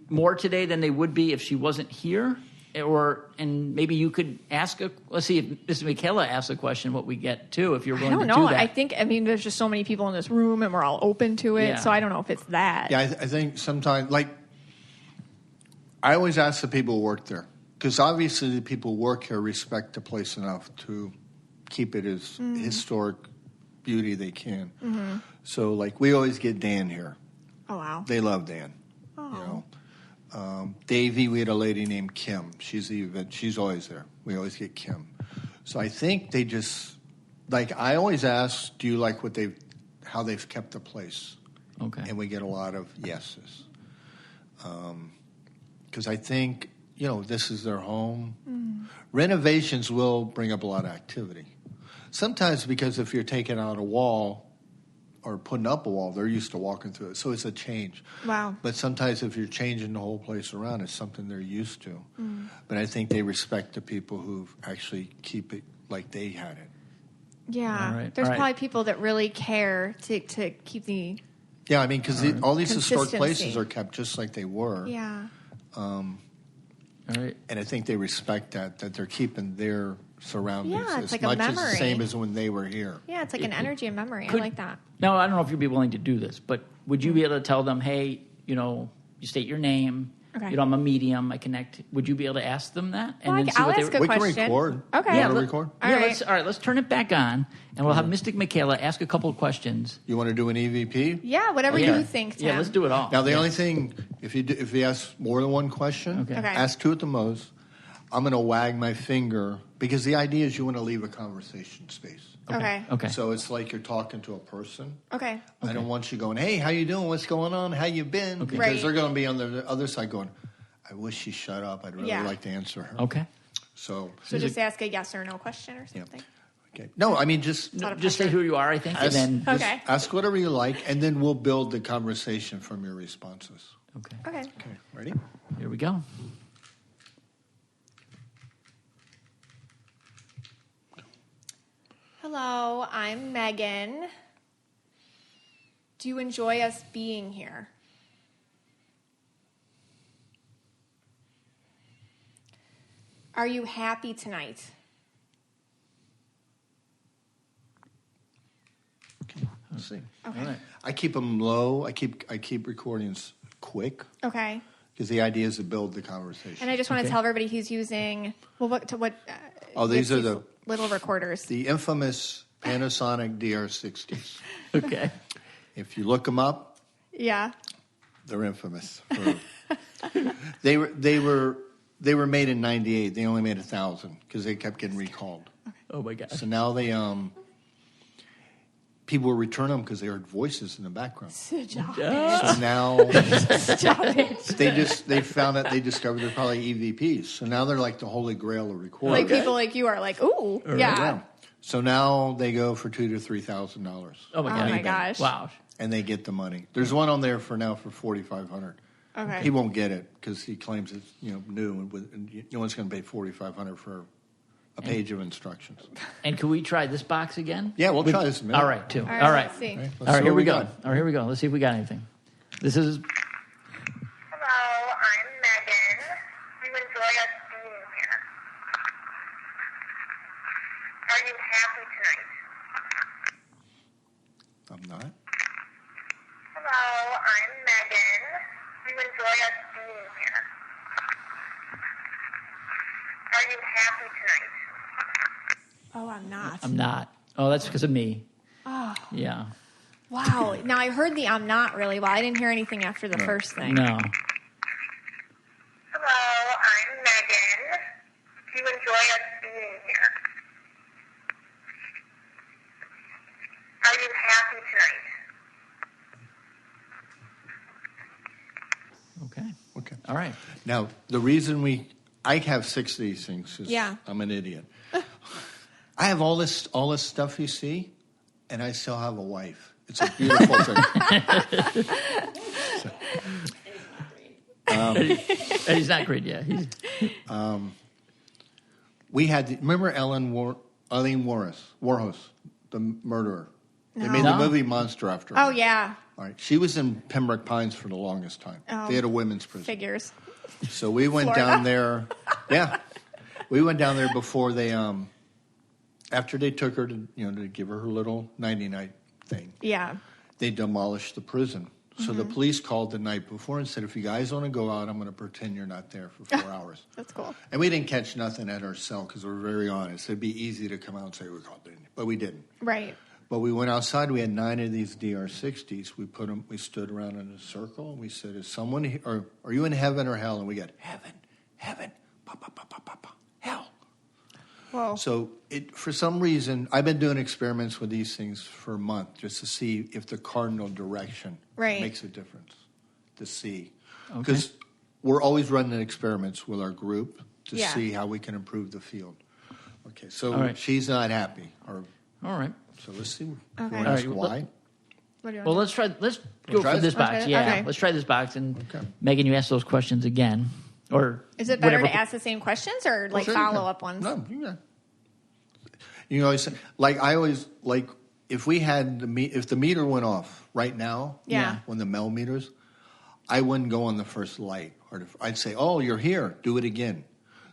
more today than they would be if she wasn't here? And maybe you could ask let's see if Ms. Michaela asks a question, what we get too, if you're willing to do that. I mean, there's just so many people in this room and we're all open to it. So I don't know if it's that. Yeah, I think sometimes, like, I always ask the people who work there, because obviously the people who work here respect the place enough to keep it as historic beauty they can. Mm-hmm. So, like, we always get Dan here. Oh, wow. They love Dan. Oh. You know. Davey, we had a lady named Kim. She's always there. We always get Kim. So I think they just, like, I always ask, do you like how they've kept the place? Okay. And we get a lot of yeses. Because I think, this is their home. Mm. Renovations will bring up a lot of activity. Sometimes because if you're taking out a wall or putting up a wall, they're used to walking through it. So it's a change. Wow. But sometimes if you're changing the whole place around, it's something they're used to. Mm. But I think they respect the people who actually keep it like they had it. Yeah. Right. There's probably people that really care to keep the... Yeah, I mean, because all these historic places are kept just like they were. Yeah. All right. And I think they respect that they're keeping their surroundings as like much as the same as when they were here. Yeah, it's like an energy and memory. I like that. Now, I don't know if you'd be willing to do this, but would you be able to tell them, hey, you state your name, okay. I'm a medium, I connect. Would you be able to ask them that? And then see I'll ask a question. We can record. Okay. You want to record? All right. Let's turn it back on, and we'll have Mystic Michaela ask a couple of questions. You want to do an EVP? Yeah, whatever you think, Tim. Yeah, let's do it all. Now, the only thing, if you ask more than one question, ask two at the most. I'm going to wag my finger, because the idea is you want to leave a conversation space. Okay. So it's like you're talking to a person. Okay. I don't want you going, hey, how you doing? What's going on? How you been? Okay. Because they're going to be on the other side going, I wish she shut up. I'd really like to answer her. Okay. So just ask a yes or no question or something. Yeah. Okay. No, I mean, just say who you are, I think. Ask, and then ask whatever you like, and then we'll build the conversation from your responses. Okay. Ready? Here we go. Hello, I'm Megan. Do you enjoy us being here? Are you happy tonight? Okay, let's see. Okay. All right. I keep them low. I keep recordings quick. Okay. Because the idea is to build the conversation. And I just want to tell everybody he's using these are the little recorders. The infamous Panasonic DR60s. Okay. If you look them up, they're infamous. They were made in '98. They only made 1,000 because they kept getting recalled. Okay. Oh my God! So now they people will return them because they heard voices in the background. Stop it. So now Stop it. they found out they discovered they're probably EVPs. So now they're like the holy grail of recording. Like people like you are like, ooh, yeah. So now they go for $2,000 to $3,000. Oh my God! Oh my gosh! Wow! And they get the money. There's one on there for $4,500. Okay. He won't get it because he claims it's new, and no one's going to pay $4,500 for a page of instructions. And can we try this box again? Yeah, we'll try this in a minute. All right, too. All right. Let's see. All right, here we go. All right, here we go. Let's see if we got anything. This is. Hello, I'm Megan. We enjoy us being here. Are you happy tonight? I'm not. Hello, I'm Megan. We enjoy us being here. Are you happy tonight? Oh, I'm not. I'm not. Oh, that's because of me. Oh. Yeah. Wow. Now, I heard the I'm not really well. I didn't hear anything after the first thing. No. Hello, I'm Megan. You enjoy us being here. Are you happy tonight? Okay. Okay. All right. Now, the reason we I have 6 of these things. Yeah. I'm an idiot. I have all this stuff you see, and I still have a wife. It's a beautiful thing. He's not great, yeah. We had, remember Eileen Warhus, the murderer? No. They made the movie Monster after her. Oh, yeah. All right. She was in Pembroke Pines for the longest time. Oh, they had a women's prison. Figures. So we went down there. Yeah. We went down there before they, after they took her to, to give her little nighty-night thing. Yeah. They demolished the prison. So the police called the night before and said, if you guys want to go out, I'm going to pretend you're not there for 4 hours. That's cool. And we didn't catch nothing at our cell because we're very honest. It'd be easy to come out and say we caught it, but we didn't. Right. But we went outside. We had 9 of these DR60s. We stood around in a circle, and we said, is someone here, or are you in heaven or hell? And we got, heaven, hell. Whoa. So for some reason, I've been doing experiments with these things for a month just to see if the cardinal direction makes a difference, to see. Because we're always running experiments with our group to see how we can improve the field. Okay, so she's not happy. All right. So let's see. Okay. You want to ask why? Well, let's go for this box. Okay. Yeah, Okay. let's try this box. And Megan, you ask those questions again. Or is it better to ask the same questions or like follow-up ones? No, I always if we had if the meter went off right now, when the Mel meters, I wouldn't go on the first light, or I'd say, "Oh, you're here. Do it again,"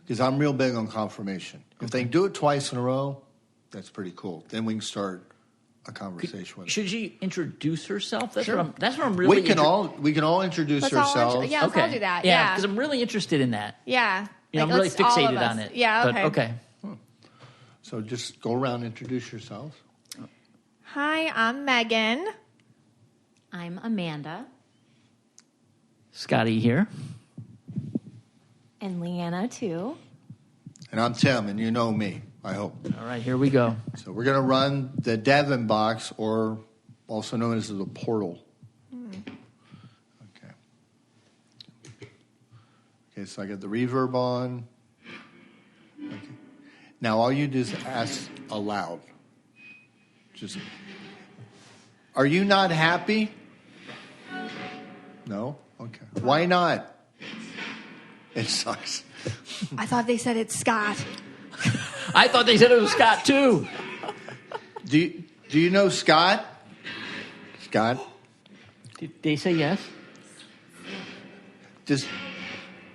because I'm real big on confirmation. If they do it twice in a row, that's pretty cool. Then we can start a conversation with her. Should she introduce herself? That's sure. That's what I'm really. We can all introduce ourselves. Let's all do that. Yeah, because I'm really interested in that. Yeah. I'm really fixated on it. Yeah. Okay. But, okay. So just go around and introduce yourselves. Hi, I'm Megan. I'm Amanda. Scotty here. And Leanna, too. And I'm Tim, and you know me, I hope. All right, here we go. So we're going to run the Devon box, or also known as the portal. Okay, so I got the reverb on. Okay. Now all you do is ask aloud. Just, are you not happy? No? Okay. Why not? It sucks. I thought they said it's Scott. I thought they said it was Scott, too. Do you know Scott? Scott? Did they say yes?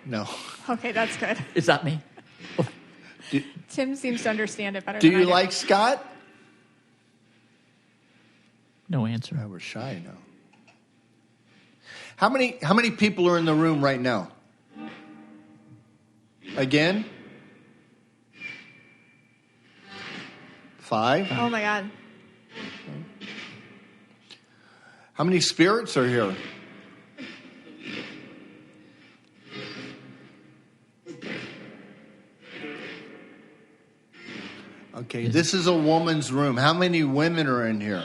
No. Okay, that's good. It's not me. Tim seems to understand it better Do than I you do. like Scott? No answer. We're shy now. How many people are in the room right now? Again? 5? Oh, my God. How many spirits are here? Okay, this is a woman's room. How many women are in here?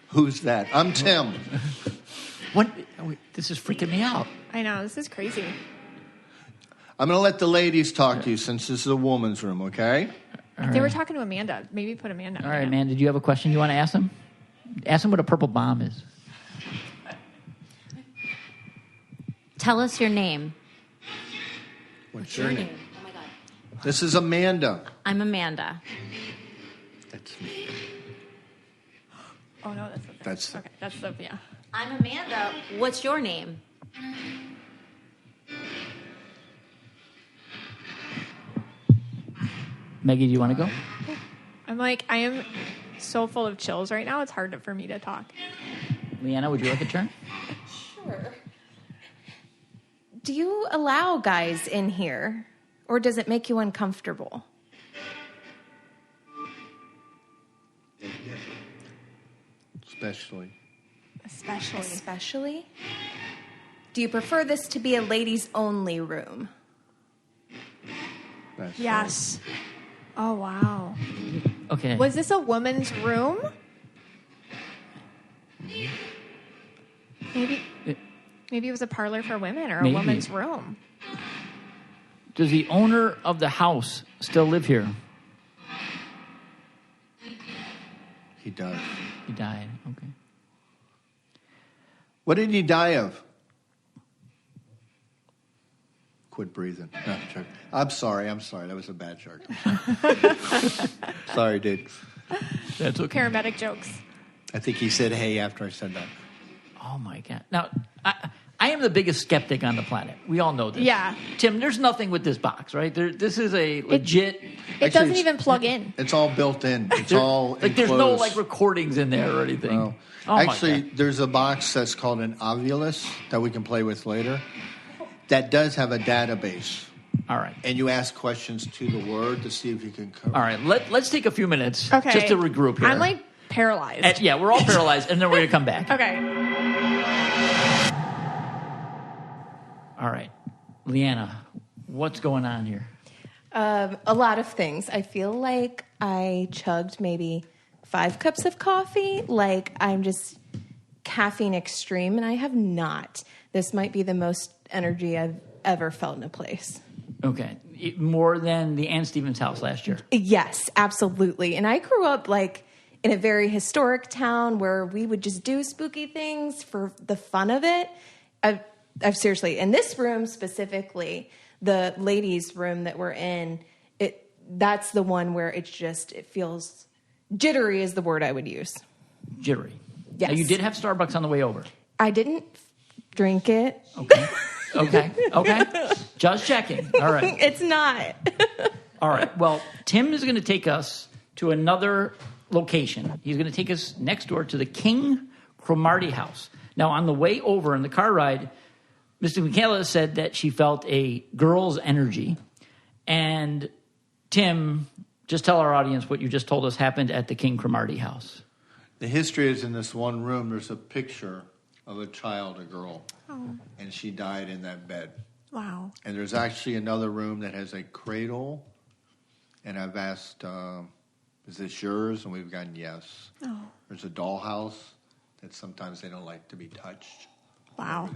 Who's that? I'm Tim. What? This is freaking me out. I know, this is crazy. I'm going to let the ladies talk to you since this is a woman's room, okay? They were talking to Amanda. Maybe put Amanda. All right, Amanda, do you have a question you want to ask them? Ask them what a purple bomb is. Tell us your name. What's your name? Oh, my God. This is Amanda. I'm Amanda. That's me. Oh, no, that's the thing. Okay, that's the, yeah. I'm Amanda. What's your name? Maggie, do you want to go? I'm like, I am so full of chills right now. It's hard for me to talk. Leanna, would you like a turn? Sure. Do you allow guys in here, or does it make you uncomfortable? Especially. Do you prefer this to be a ladies-only room? Yes. Oh, wow. Okay. Was this a woman's room? Maybe Maybe it was a parlor for women or a woman's room. Does the owner of the house still live here? He does. He died. Okay. What did he die of? Quit breathing. No, I'm sorry. That was a bad joke. Sorry, dude. That's okay. Paramedic jokes. I think he said hey after I said that. Oh, my God. Now, I am the biggest skeptic on the planet. We all know this. Yeah. Tim, there's nothing with this box, right? This is a legit... It doesn't even plug in. It's all built in. It's all like there's no like recordings in there or anything. No. Oh, actually, there's a box that's called an Ovulus that we can play with later that does have a database. All right. And you ask questions to the word to see if you can cover. All right. Let's take a few minutes just to regroup here. I'm like paralyzed. Yeah, we're all paralyzed, and then we're going to come back. Okay. All right. Leanna, what's going on here? A lot of things. I feel like I chugged maybe 5 cups of coffee. Like I'm just caffeine extreme, and I have not. This might be the most energy I've ever felt in a place. Okay. More than the Ann Stevens house last year? Yes, absolutely. And I grew up like in a very historic town where we would just do spooky things for the fun of it. I've seriously, in this room specifically, the ladies' room that we're in, that's the one where it feels jittery is the word I would use. Jittery. Yes. Now, you did have Starbucks on the way over. I didn't drink it. Okay. Just checking. All right. It's not. All right. Well, Tim is going to take us to another location. He's going to take us next door to the King Kramati house. Now, on the way over in the car ride, Mystic Michaela said that she felt a girl's energy. And Tim, just tell our audience what you just told us happened at the King Kramati house. The history is in this one room, there's a picture of a child, a girl, and she died in that bed. Wow. And there's actually another room that has a cradle, and I've asked, is this yours? And we've gotten yes. Oh. There's a dollhouse that sometimes they don't like to be touched. Wow.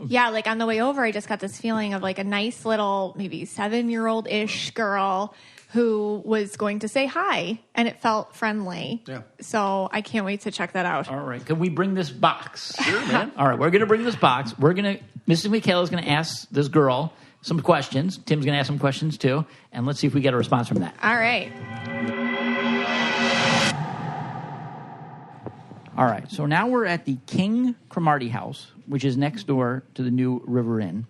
Yeah, like on the way over, I just got this feeling of like a nice little, maybe 7-year-old-ish girl who was going to say hi, and it felt friendly. Yeah. So I can't wait to check that out. All right. Can we bring this box? Sure, man. All right. We're going to bring this box. Mrs. Michaela is going to ask this girl some questions. Tim's going to ask some questions too, and let's see if we get a response from that. All right. All right. So now we're at the King Kramati house, which is next door to the new River Inn.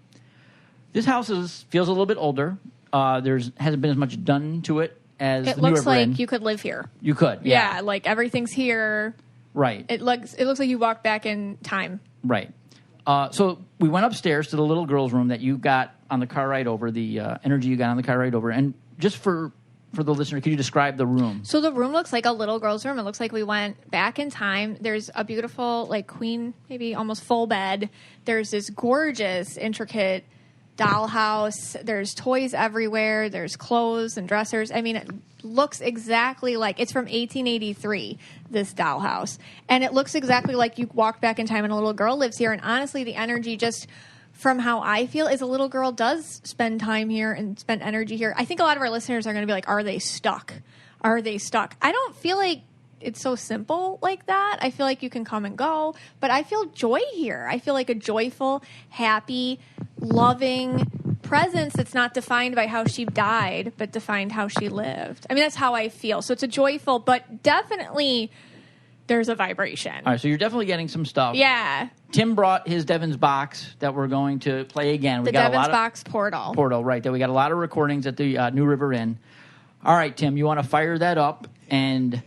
This house feels a little bit older. Hasn't been as much done to it as the new River Inn. It looks like you could live here. You could, yeah. Yeah, like everything's here. Right. It looks like you walked back in time. Right. So we went upstairs to the little girl's room that you got on the car ride over, the energy you got on the car ride over. And just for the listener, could you describe the room? So the room looks like a little girl's room. It looks like we went back in time. There's a beautiful, like queen, maybe almost full bed. There's this gorgeous, intricate dollhouse. There's toys everywhere. There's clothes and dressers. I mean, it looks exactly like it's from 1883, this dollhouse. And it looks exactly like you walked back in time and a little girl lives here. And honestly, the energy just from how I feel is a little girl does spend time here and spend energy here. I think a lot of our listeners are going to be like, are they stuck? Are they stuck? I don't feel like it's so simple like that. I feel like you can come and go, but I feel joy here. I feel like a joyful, happy, loving presence that's not defined by how she died, but defined how she lived. I mean, that's how I feel. So it's a joyful, but definitely there's a vibration. All right, so you're definitely getting some stuff. Yeah. Tim brought his Devon's box that we're going to play again. The Devon's box portal. Portal, right. That we got a lot of recordings at the New River Inn. All right, Tim, you want to fire that up, and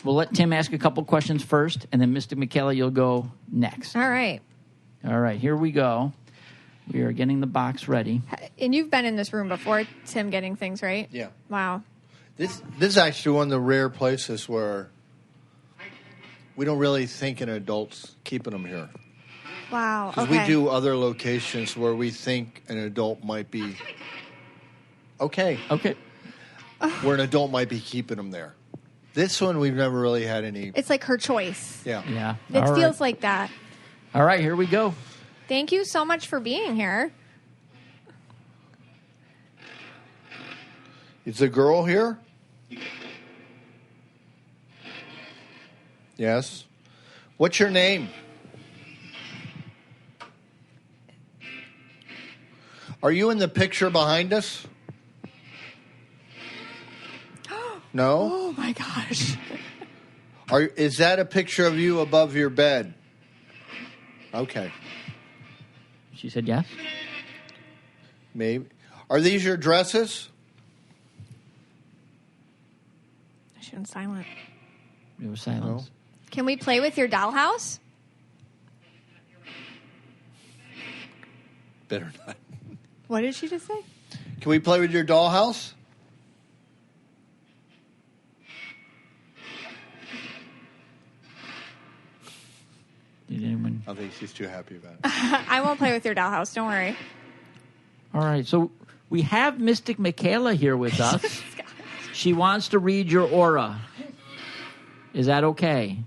we'll let Tim ask a couple questions first, and then Mystic Michaela, you'll go next. All right. All right, here we go. We are getting the box ready. And you've been in this room before, Tim, getting things right? Yeah. Wow. This is actually one of the rare places where we don't really think in adults keeping them here. Wow. Because we do other locations where we think an adult might be okay. Where an adult might be keeping them there. This one, we've never really had any. It's like her choice. Yeah. It feels like that. All right, here we go. Thank you so much for being here. Is the girl here? Yes. What's your name? Are you in the picture behind us? No? Oh, my gosh. Is that a picture of you above your bed? Okay. She said yes. Maybe. Are these your dresses? She went silent. It was silence. No. Can we play with your dollhouse? Better not. What did she just say? Can we play with your dollhouse? Did anyone? I think she's too happy about it. I won't play with your dollhouse. Don't worry. All right. So we have Mystic Michaela here with us. She wants to read your aura. Is that okay?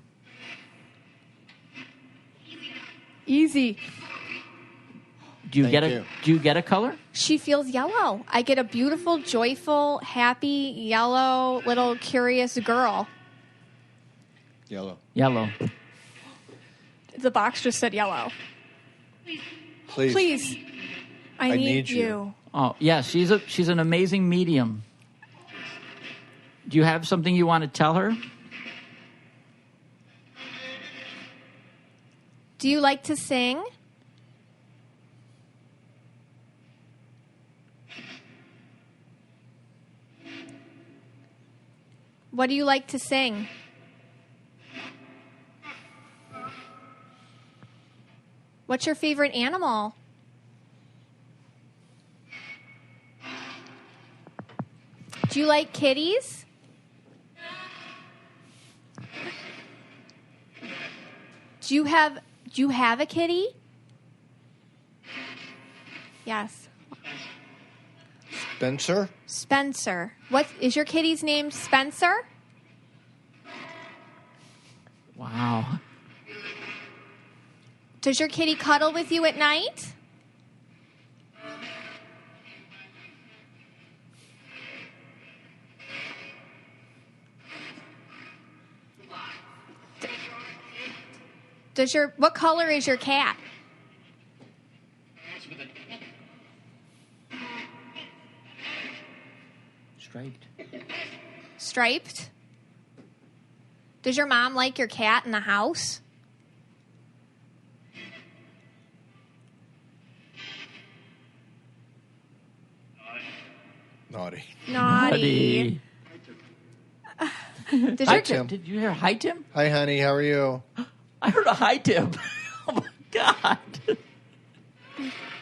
Easy. Do you Thank get you. Do you get a color? She feels yellow. I get a beautiful, joyful, happy, yellow, little curious girl. Yellow. Yellow. The box just said yellow. Please. Please. I need you. Oh yeah, she's an amazing medium. Do you have something you want to tell her? Do you like to sing? What do you like to sing? What's your favorite animal? Do you like kitties? Do you have a kitty? Yes. Spencer? Spencer. What is your kitty's name? Spencer? Wow. Does your kitty cuddle with you at night? What color is your cat? Striped. Striped? Does your mom like your cat in the house? Naughty. Naughty. Hi, Tim. Did you hear hi, Tim? Hi, honey. How are you? I heard a hi, Tim. Oh, my God.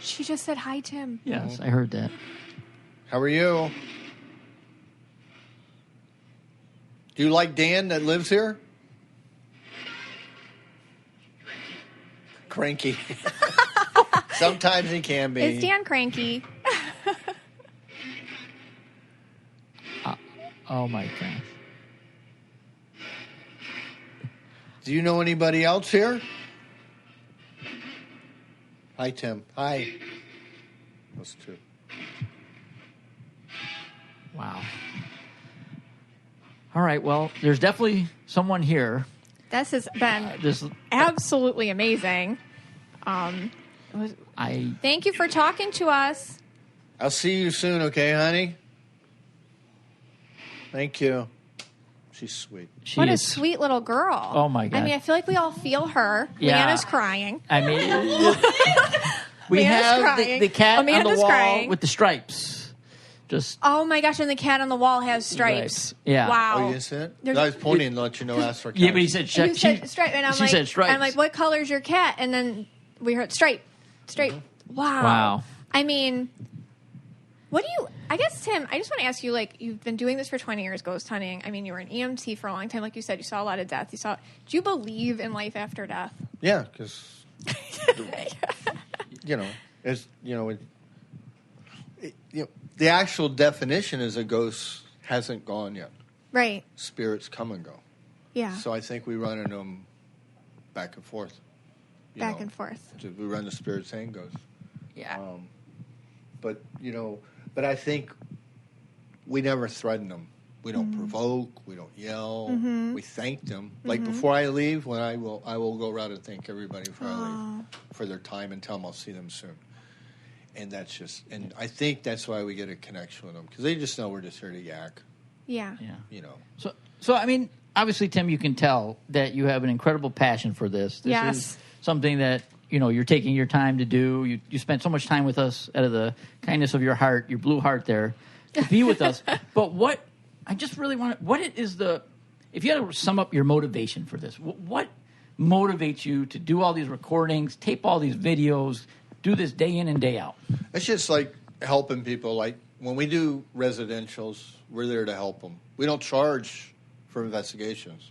She just said hi, Tim. Yes, I heard that. How are you? Do you like Dan that lives here? Cranky. Sometimes he can be. Is Dan cranky? Oh, my gosh. Do you know anybody else here? Hi, Tim. Hi. Those two. Wow. All right, well, there's definitely someone here. This has been absolutely amazing. Thank you for talking to us. I'll see you soon, okay, honey? Thank you. She's sweet. What a sweet little girl. Oh, my God. I mean, I feel like we all feel her. Yeah. Leanna's crying. I mean, we Leanna's have crying. the cat on Amanda's the wall crying. with the stripes. Just Oh, my gosh, and the cat on the wall has stripes. Right. Yeah. Wow. Oh, you didn't see it? There's- I was pointing to let you know ask for cat. yeah, but he said You said stripe, and she said stripes. I'm like, what color's your cat? And then we heard stripe. Wow. Wow. I mean, I guess, Tim, I just want to ask you, like, you've been doing this for 20 years, ghost hunting. I mean, you were an EMT for a long time. Like you said, you saw a lot of death. Do you believe in life after death? Yeah, because, the actual definition is a ghost hasn't gone yet. Right. Spirits come and go. Yeah. So I think we run into them back and forth. back and forth. We run the spirit saying goes. Yeah. But I think we never threaten them. We don't provoke. We don't yell. We thank them. Like before I leave, when I will go around and thank everybody before I leave for their time and tell them I'll see them soon. And and I think that's why we get a connection with them, because they just know we're just here to yak. Yeah. So I mean, obviously, Tim, you can tell that you have an incredible passion for this. This is something that, you're taking your time to do. You spent so much time with us out of the kindness of your heart, your blue heart there, to be with us. But what if you had to sum up your motivation for this, what motivates you to do all these recordings, tape all these videos, do this day in and day out? It's just like helping people. Like when we do residentials, we're there to help them. We don't charge for investigations.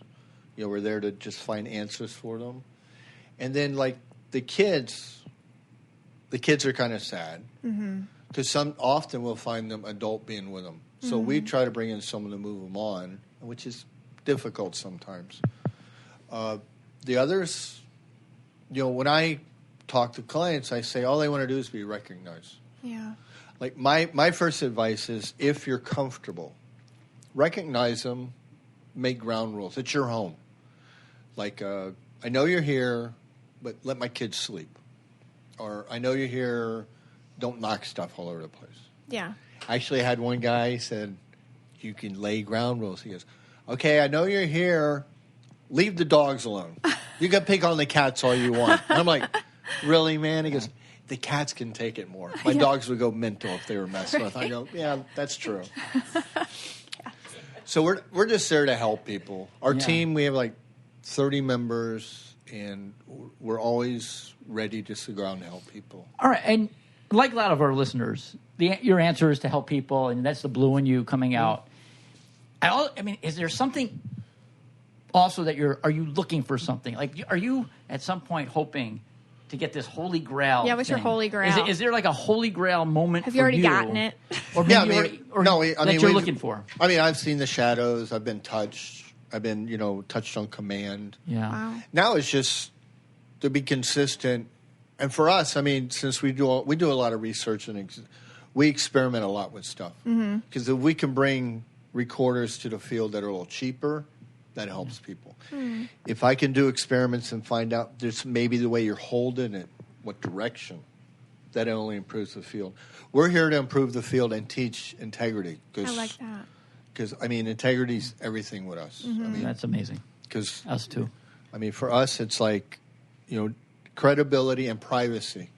We're there to just find answers for them. And then like the kids are kind of sad because often we'll find them adult being with them. So we try to bring in someone to move them on, which is difficult sometimes. The others, when I talk to clients, I say all they want to do is be recognized. Yeah. Like my first advice is, if you're comfortable, recognize them, make ground rules. It's your home. Like, I know you're here, but let my kids sleep. Or I know you're here, don't knock stuff all over the place. Yeah. I actually had one guy said, you can lay ground rules. He goes, okay, I know you're here, leave the dogs alone. You can pick on the cats all you want. And I'm like, really, man? He goes, the cats can take it more. My dogs would go mental if they were messed with. I go, yeah, that's true. So we're just there to help people. Our team, we have like 30 members, and we're always ready just to go out and help people. All right, and like a lot of our listeners, your answer is to help people, and that's the blue in you coming out. I mean, is there something also that are you looking for something? Like, are you at some point hoping to get this holy grail? Yeah, what's thing? your holy grail? Is there like a holy grail moment? Have you already gotten it? Or maybe you're looking for? I mean, I've seen the shadows. I've been touched. I've been, touched on command. Yeah. Wow. Now it's just to be consistent. And for us, I mean, since we do a lot of research and we experiment a lot with stuff. Because if we can bring recorders to the field that are a little cheaper, that helps people. If I can do experiments and find out there's maybe the way you're holding it, what direction, that only improves the field. We're here to improve the field and teach integrity. I like that. Because, I mean, integrity's everything with us. I mean, That's amazing. Because us too. I mean, for us, it's like, credibility and privacy.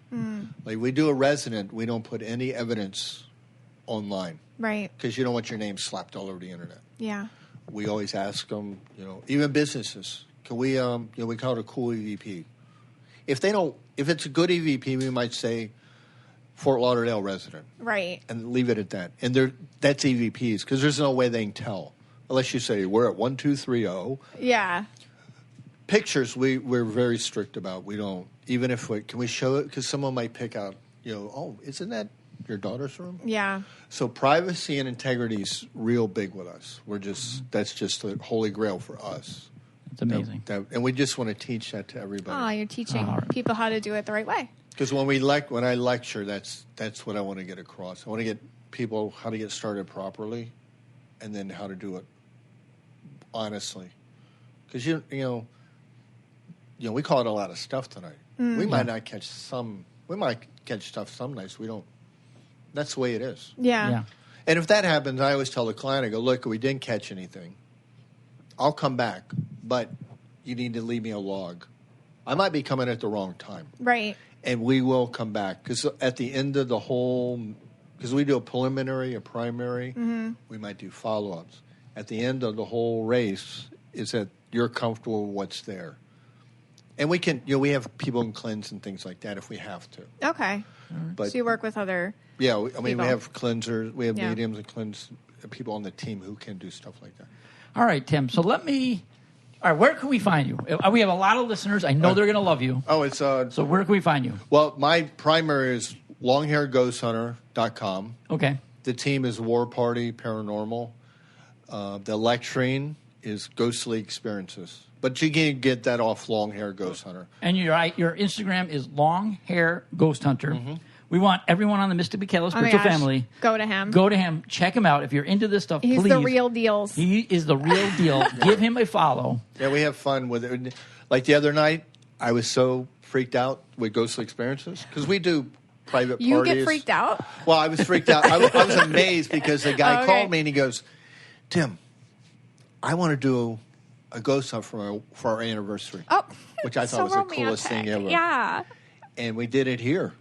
Like, we do a resident, we don't put any evidence online. Right. Because you don't want your name slapped all over the internet. Yeah. We always ask them, even businesses, can we, we call it a cool EVP. If it's a good EVP, we might say Fort Lauderdale resident. Right. And leave it at that. And that's EVPs, because there's no way they can tell. Unless you say, we're at 1230. Yeah. Pictures, we're very strict about. We don't, even if can we show it? Because someone might pick out, isn't that your daughter's room? Yeah. So privacy and integrity is real big with us. That's just the holy grail for us. It's amazing. And we just want to teach that to everybody. Oh, you're teaching people how to do it the right way. Because when I lecture, that's what I want to get across. I want to get people how to get started properly, and then how to do it honestly. Because we caught a lot of stuff tonight. We might not catch some. We might catch stuff some nights. We don't. That's the way it is. Yeah. And if that happens, I always tell the client, I go, look, we didn't catch anything. I'll come back, but you need to leave me a log. I might be coming at the wrong time. Right. And we will come back. Because at the end of the whole, because we do a preliminary, a primary, we might do follow-ups. At the end of the whole race is that you're comfortable with what's there. And we can, we have people in cleanse and things like that if we have to. Okay. But, so you work with other we people. have cleansers, we have mediums and cleanse people on the team who can do stuff like that. All right, Tim. So all right, where can we find you? We have a lot of listeners. I know they're going to love you. Oh, it's so where can we find you? Well, my primary is longhairedghosthunter.com. Okay. The team is War Party Paranormal. The lecturing is Ghostly Experiences. But you can get that off Long Hair Ghost Hunter. And you're right. Your Instagram is Long Hair Ghost Hunter. Mm-hmm. We want everyone on the Mystic Michaela spiritual family. Go to him. Go to him. Check him out. If you're into this stuff, He's please. the real deals. He is the real deal. Give him a follow. Yeah, we have fun with it. Like the other night, I was so freaked out with Ghostly Experiences because we do private parties. You get freaked out? Well, I was freaked out. I was amazed because the guy called me and he goes, Tim, I want to do a ghost hunt for our anniversary. Oh, which I thought was the coolest thing ever. Yeah. And we did it here.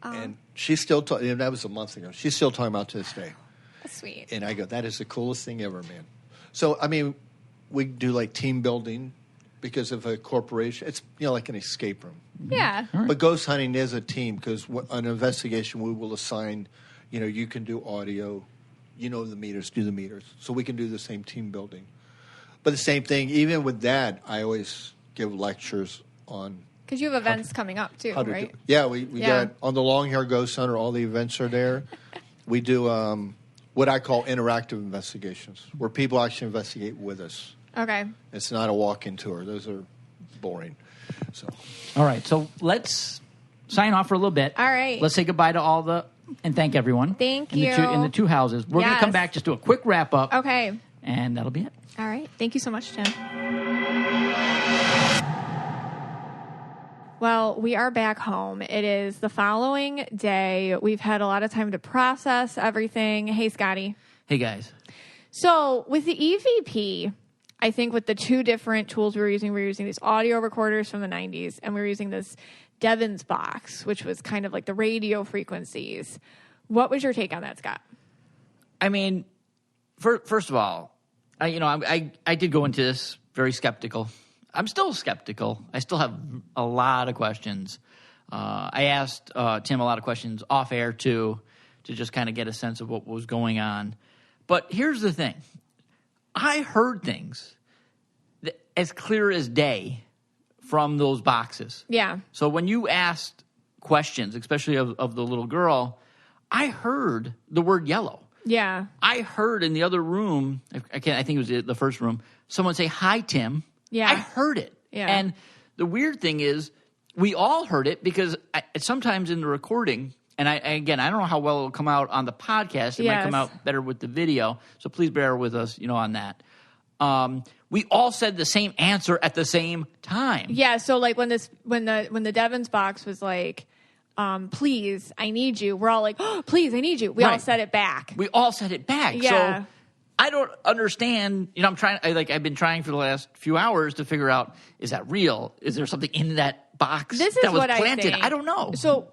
And she's still talking, that was a month ago. She's still talking about to this day. That's sweet. And I go, that is the coolest thing ever, man. So, I mean, we do like team building because of a corporation. It's, like an escape room. Yeah. Right. But ghost hunting is a team because an investigation we will assign, you can do audio, the meters, do the meters. So we can do the same team building. But the same thing, even with that, I always give lectures on. Because you have events coming up too, right? Yeah, we got on the Long Hair Ghost Hunter, all the events are there. We do what I call interactive investigations, where people actually investigate with us. Okay. It's not a walk-in tour. Those are boring. So. All right, so let's sign off for a little bit. All right. Let's say goodbye to and thank everyone. Thank you. In the two houses. We're going to come back, just do a quick wrap-up. Okay. And that'll be it. All right. Thank you so much, Tim. Well, we are back home. It is the following day. We've had a lot of time to process everything. Hey, Scotty. Hey, guys. So with the EVP, I think with the two different tools we were using these audio recorders from the 90s, and we were using this Devon's box, which was kind of like the radio frequencies. What was your take on that, Scott? I mean, first of all, I did go into this very skeptical. I'm still skeptical. I still have a lot of questions. I asked Tim a lot of questions off air too, to just kind of get a sense of what was going on. But here's the thing. I heard things as clear as day from those boxes. Yeah. So when you asked questions, especially of the little girl, I heard the word yellow. Yeah. I heard in the other room, I think it was the first room, someone say, "Hi, Tim." Yeah. I heard it. Yeah. And the weird thing is, we all heard it because sometimes in the recording, and I don't know how well it'll come out on the podcast. It might come out better with the video. So please bear with us, on that. We all said the same answer at the same time. Yeah. So like when the Devon's box was like, "Please, I need you," we're all like, "Oh, please, I need you." We all said it back. We all said it back. Yeah. So I don't understand. I've been trying for the last few hours to figure out, is that real? Is there something in that box that was planted? I don't know. So,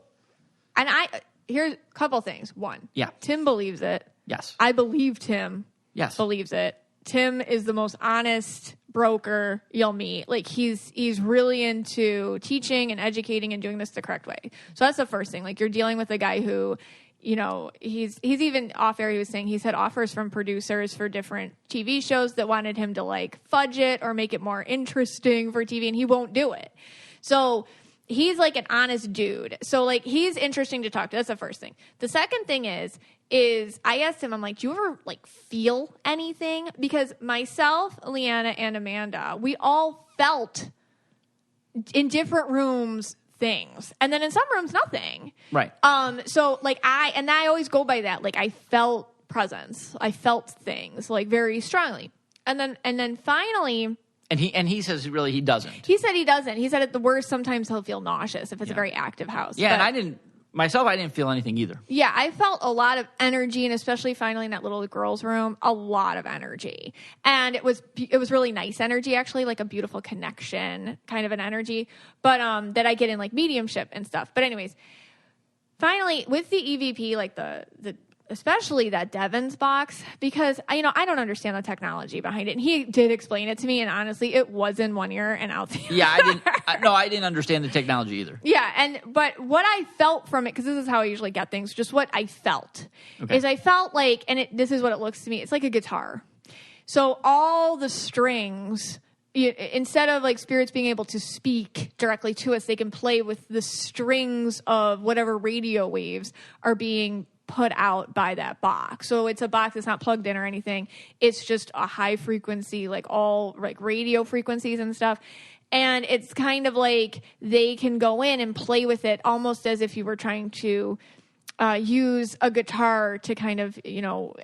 here's a couple things. One, Tim believes it. Yes. I believe Tim. Yes. Believes it. Tim is the most honest broker you'll meet. Like he's really into teaching and educating and doing this the correct way. So that's the first thing. Like you're dealing with a guy who, he's even off air. He was saying he's had offers from producers for different TV shows that wanted him to like fudge it or make it more interesting for TV, and he won't do it. So he's like an honest dude. So like he's interesting to talk to. That's the first thing. The second thing is I asked him, I'm like, do you ever like feel anything? Because myself, Leanna, and Amanda, we all felt in different rooms things, and then in some rooms nothing. Right. So like I always go by that. Like I felt presence. I felt things like very strongly. And then finally, and he says really he doesn't. He said he doesn't. He said at the worst sometimes he'll feel nauseous if it's a very active house. Yeah, but, and I didn't feel anything either. Yeah, I felt a lot of energy, and especially finally in that little girl's room, a lot of energy. And it was really nice energy, actually, like a beautiful connection kind of an energy, but that I get in like mediumship and stuff. But anyways, finally with the EVP, like the especially that Devon's box, because I don't understand the technology behind it. And he did explain it to me, and honestly, it was in one ear and out the other. Yeah, I didn't understand the technology either. Yeah, but what I felt from it, because this is how I usually get things, just what I felt, is I felt like, and this is what it looks to me, it's like a guitar. So all the strings, instead of like spirits being able to speak directly to us, they can play with the strings of whatever radio waves are being put out by that box. So it's a box that's not plugged in or anything. It's just a high frequency, like all like radio frequencies and stuff. And it's kind of like they can go in and play with it almost as if you were trying to use a guitar to kind of,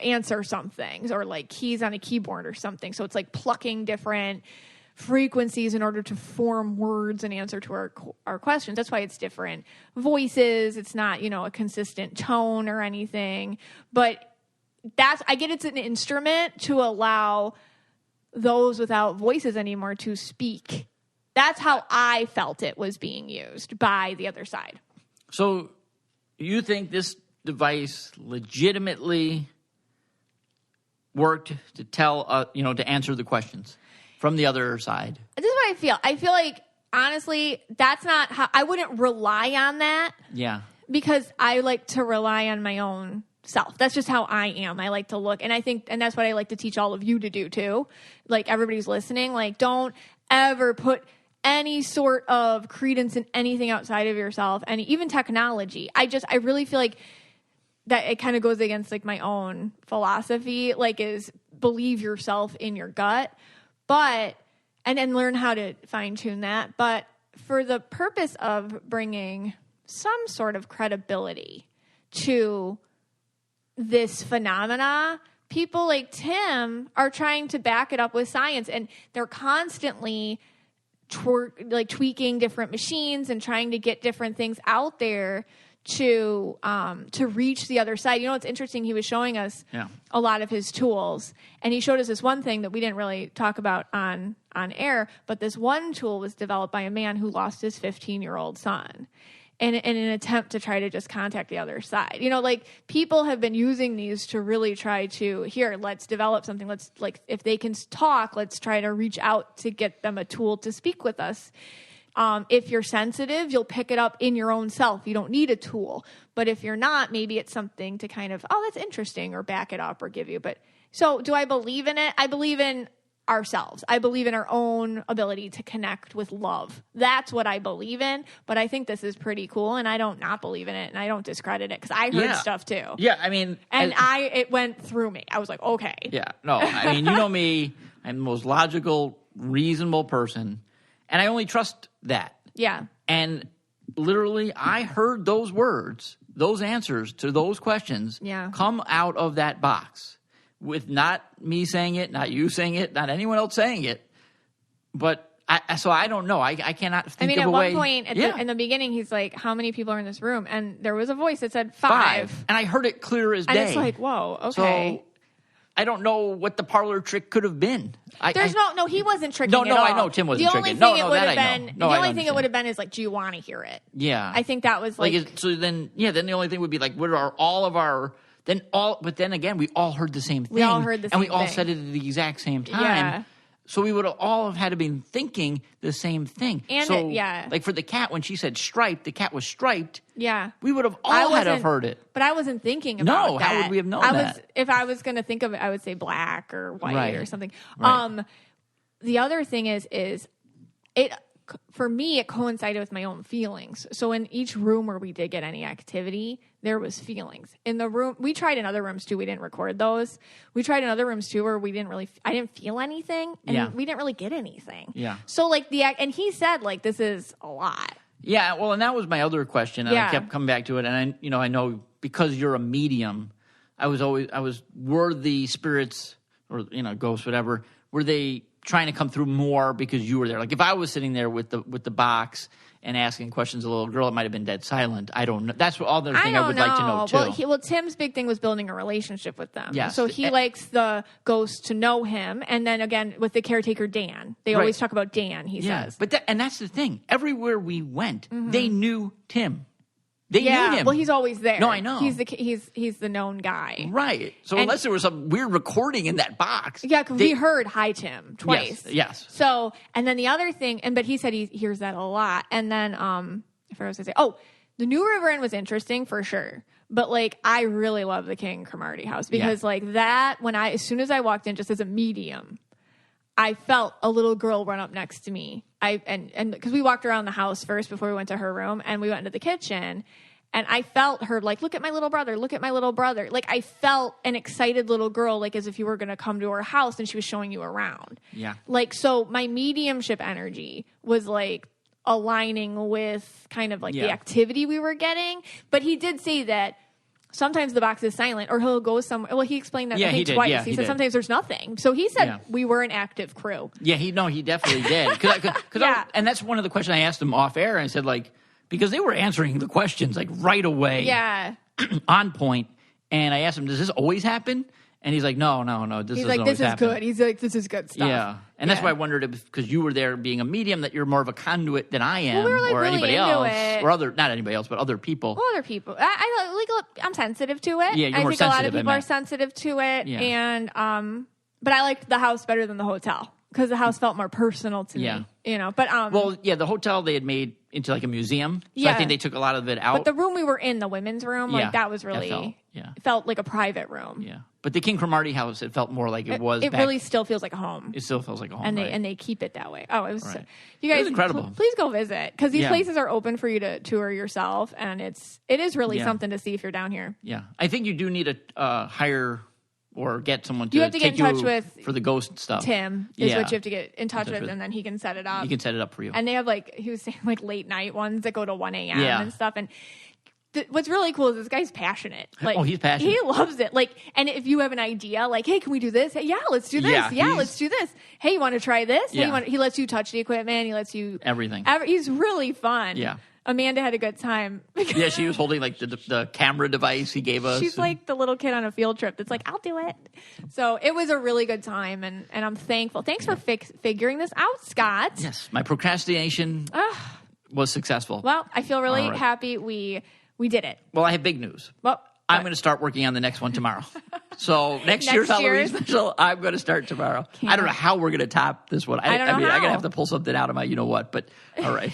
answer something, or like keys on a keyboard or something. So it's like plucking different frequencies in order to form words and answer to our questions. That's why it's different voices. It's not, a consistent tone or anything. But I get it's an instrument to allow those without voices anymore to speak. That's how I felt it was being used by the other side. So you think this device legitimately worked to tell, to answer the questions from the other side? This is what I feel. I feel like, honestly, that's not how I wouldn't rely on that. Yeah. Because I like to rely on my own self. That's just how I am. I like to look. And I think, and that's what I like to teach all of you to do too. Like, everybody's listening. Like, don't ever put any sort of credence in anything outside of yourself, and even technology. I really feel like that it kind of goes against like my own philosophy, like is believe yourself in your gut, and then learn how to fine tune that. But for the purpose of bringing some sort of credibility to this phenomena, people like Tim are trying to back it up with science, and they're constantly tweaking different machines and trying to get different things out there to reach the other side. It's interesting. He was showing us a lot of his tools, and he showed us this one thing that we didn't really talk about on air, but this one tool was developed by a man who lost his 15-year-old son in an attempt to try to just contact the other side. Like, people have been using these to really try to, let's develop something. Let's, like, if they can talk, let's try to reach out to get them a tool to speak with us. If you're sensitive, you'll pick it up in your own self. You don't need a tool. But if you're not, maybe it's something to kind of, that's interesting, or back it up or give you. But so do I believe in it? I believe in ourselves. I believe in our own ability to connect with love. That's what I believe in. But I think this is pretty cool, and I don't not believe in it, and I don't discredit it, because I heard stuff too. Yeah, I mean, and it went through me. I was like, okay. Yeah, no, I mean, you know me. I'm the most logical, reasonable person, and I only trust that. Yeah. And literally, I heard those words, those answers to those questions come out of that box. With not me saying it, not you saying it, not anyone else saying it. But so I don't know. I cannot think of a way. At one point in the beginning, he's like, how many people are in this room? And there was a voice that said 5. And I heard it clear as day. And it's like, whoa, okay. So I don't know what the parlor trick could have been. No, he wasn't tricking at all. I know Tim wasn't tricking. The only thing it would have been is like, do you want to hear it? Yeah. I think that was like so then the only thing would be like, what are all of our... But then again, we all heard the same thing. We all heard the same thing. And we all said it at the exact same time. Yeah. So we would have all had to been thinking the same thing. And like for the cat, when she said striped, the cat was striped. Yeah. We would have all had to have heard it. But I wasn't thinking about that. How would we have known that? If I was going to think of it, I would say black or white or something. Right. The other thing is it... For me, it coincided with my own feelings. So in each room where we did get any activity, there was feelings. In the room, we tried in other rooms too. We didn't record those. We tried in other rooms too where I didn't feel anything, and we didn't really get anything. Yeah. So like and he said like, this is a lot. Yeah. Well, and that was my other question, and I kept coming back to it. And I know because you're a medium, were the spirits or ghosts, whatever, were they trying to come through more because you were there? Like if I was sitting there with the box and asking questions of a little girl, it might have been dead silent. I don't know. That's the other thing I would like to know too. Well, Tim's big thing was building a relationship with them. Yes. So he likes the ghost to know him. And then again, with the caretaker, Dan, they always talk about Dan, he says. But that's the thing. Everywhere we went, they knew Tim. They knew him. Well, he's always there. No, I know. He's the known guy. Right. So unless there was some weird recording in that box. Yeah, because we heard "Hi, Tim" twice. Yes. So, and then the other thing, but he said he hears that a lot. And then, if I was to say, the New River Inn was interesting for sure. But like, I really love the King Kramati house because like that, as soon as I walked in, just as a medium, I felt a little girl run up next to me. And because we walked around the house first before we went to her room, and we went into the kitchen, And I felt her like, look at my little brother, look at my little brother. Like I felt an excited little girl, like as if you were going to come to her house and she was showing you around. Yeah. Like, so my mediumship energy was like aligning with kind of like the activity we were getting. But he did say that sometimes the box is silent, or he'll go somewhere. Well, he explained that I think twice. Yeah, he said sometimes there's nothing. So he said we were an active crew. Yeah, he definitely did. And that's one of the questions I asked him off air. I said, like, because they were answering the questions like right away. Yeah. On point. And I asked him, does this always happen? And he's like, no, this doesn't always happen. Good. He's like, this is good stuff. Yeah. And that's why I wondered if, because you were there being a medium, that you're more of a conduit than I am, we were, like, or really anybody into else. it. Or not anybody else, but other people. Well, other people. I'm sensitive to it. Yeah, you're I more think a lot of sensitive, people are sensitive to it. Yeah. And but I liked the house better than the hotel because the house felt more personal to me. You know, but the hotel they had made into like a museum. So I think they took a lot of it out. But the room we were in, the women's room, like that was really it felt like a privite room. Yeah. But the King Kramati house, it felt more like it was. It really still feels like a home. It still feels like a home, and they keep it that way. Oh, it was you it guys was incredible. Please go visit because these places are open for you to tour yourself, and it is really something to see if you're down here. Yeah, I think you do need to hire or get someone to. You have to get in touch with for the ghost stuff. Tim is what you have to get in touch with, and then he can set it up. He can set it up for you. And they have he was saying late night ones that go to 1 a.m. and stuff. And what's really cool is this guy's passionate. He's passionate. He loves it. And if you have an idea, hey, can we do this? Hey, yeah, let's do this. Yeah, let's do this. Hey, you want to try this? Yeah. He lets you touch the equipment. He lets you everything. He's really fun. Yeah. Amanda had a good time. Yeah, she was holding the camera device he gave us. She's like the little kid on a field trip that's like, I'll do it. So it was a really good time, and I'm thankful. Thanks for figuring this out, Scott. Yes, my procrastination was successful. Well, I feel really happy we did it. Well, I have big news. Well, I'm going to start working on the next one tomorrow. So next year's Halloween special, I'm going to start tomorrow. I don't know how we're going to top this one. I mean, I'm going to have to pull something out of my you-know-what, but all right.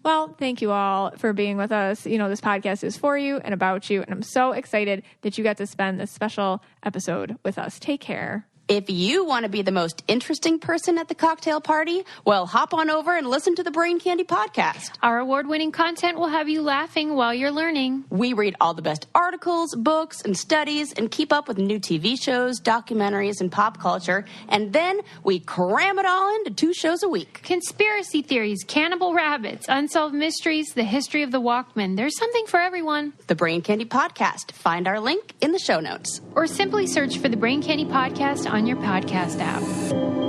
Well, thank you all for being with us. This podcast is for you and about you, and I'm so excited that you got to spend this special episode with us. Take care. If you want to be the most interesting person at the cocktail party, well, hop on over and listen to the Brain Candy podcast. Our award-winning content will have you laughing while you're learning. We read all the best articles, books, and studies, and keep up with new TV shows, documentaries, and pop culture. And then we cram it all into 2 shows a week. Conspiracy theories, cannibal rabbits, unsolved mysteries, the history of the Walkman. There's something for everyone. The Brain Candy podcast. Find our link in the show notes. Or simply search for the Brain Candy podcast on your podcast app.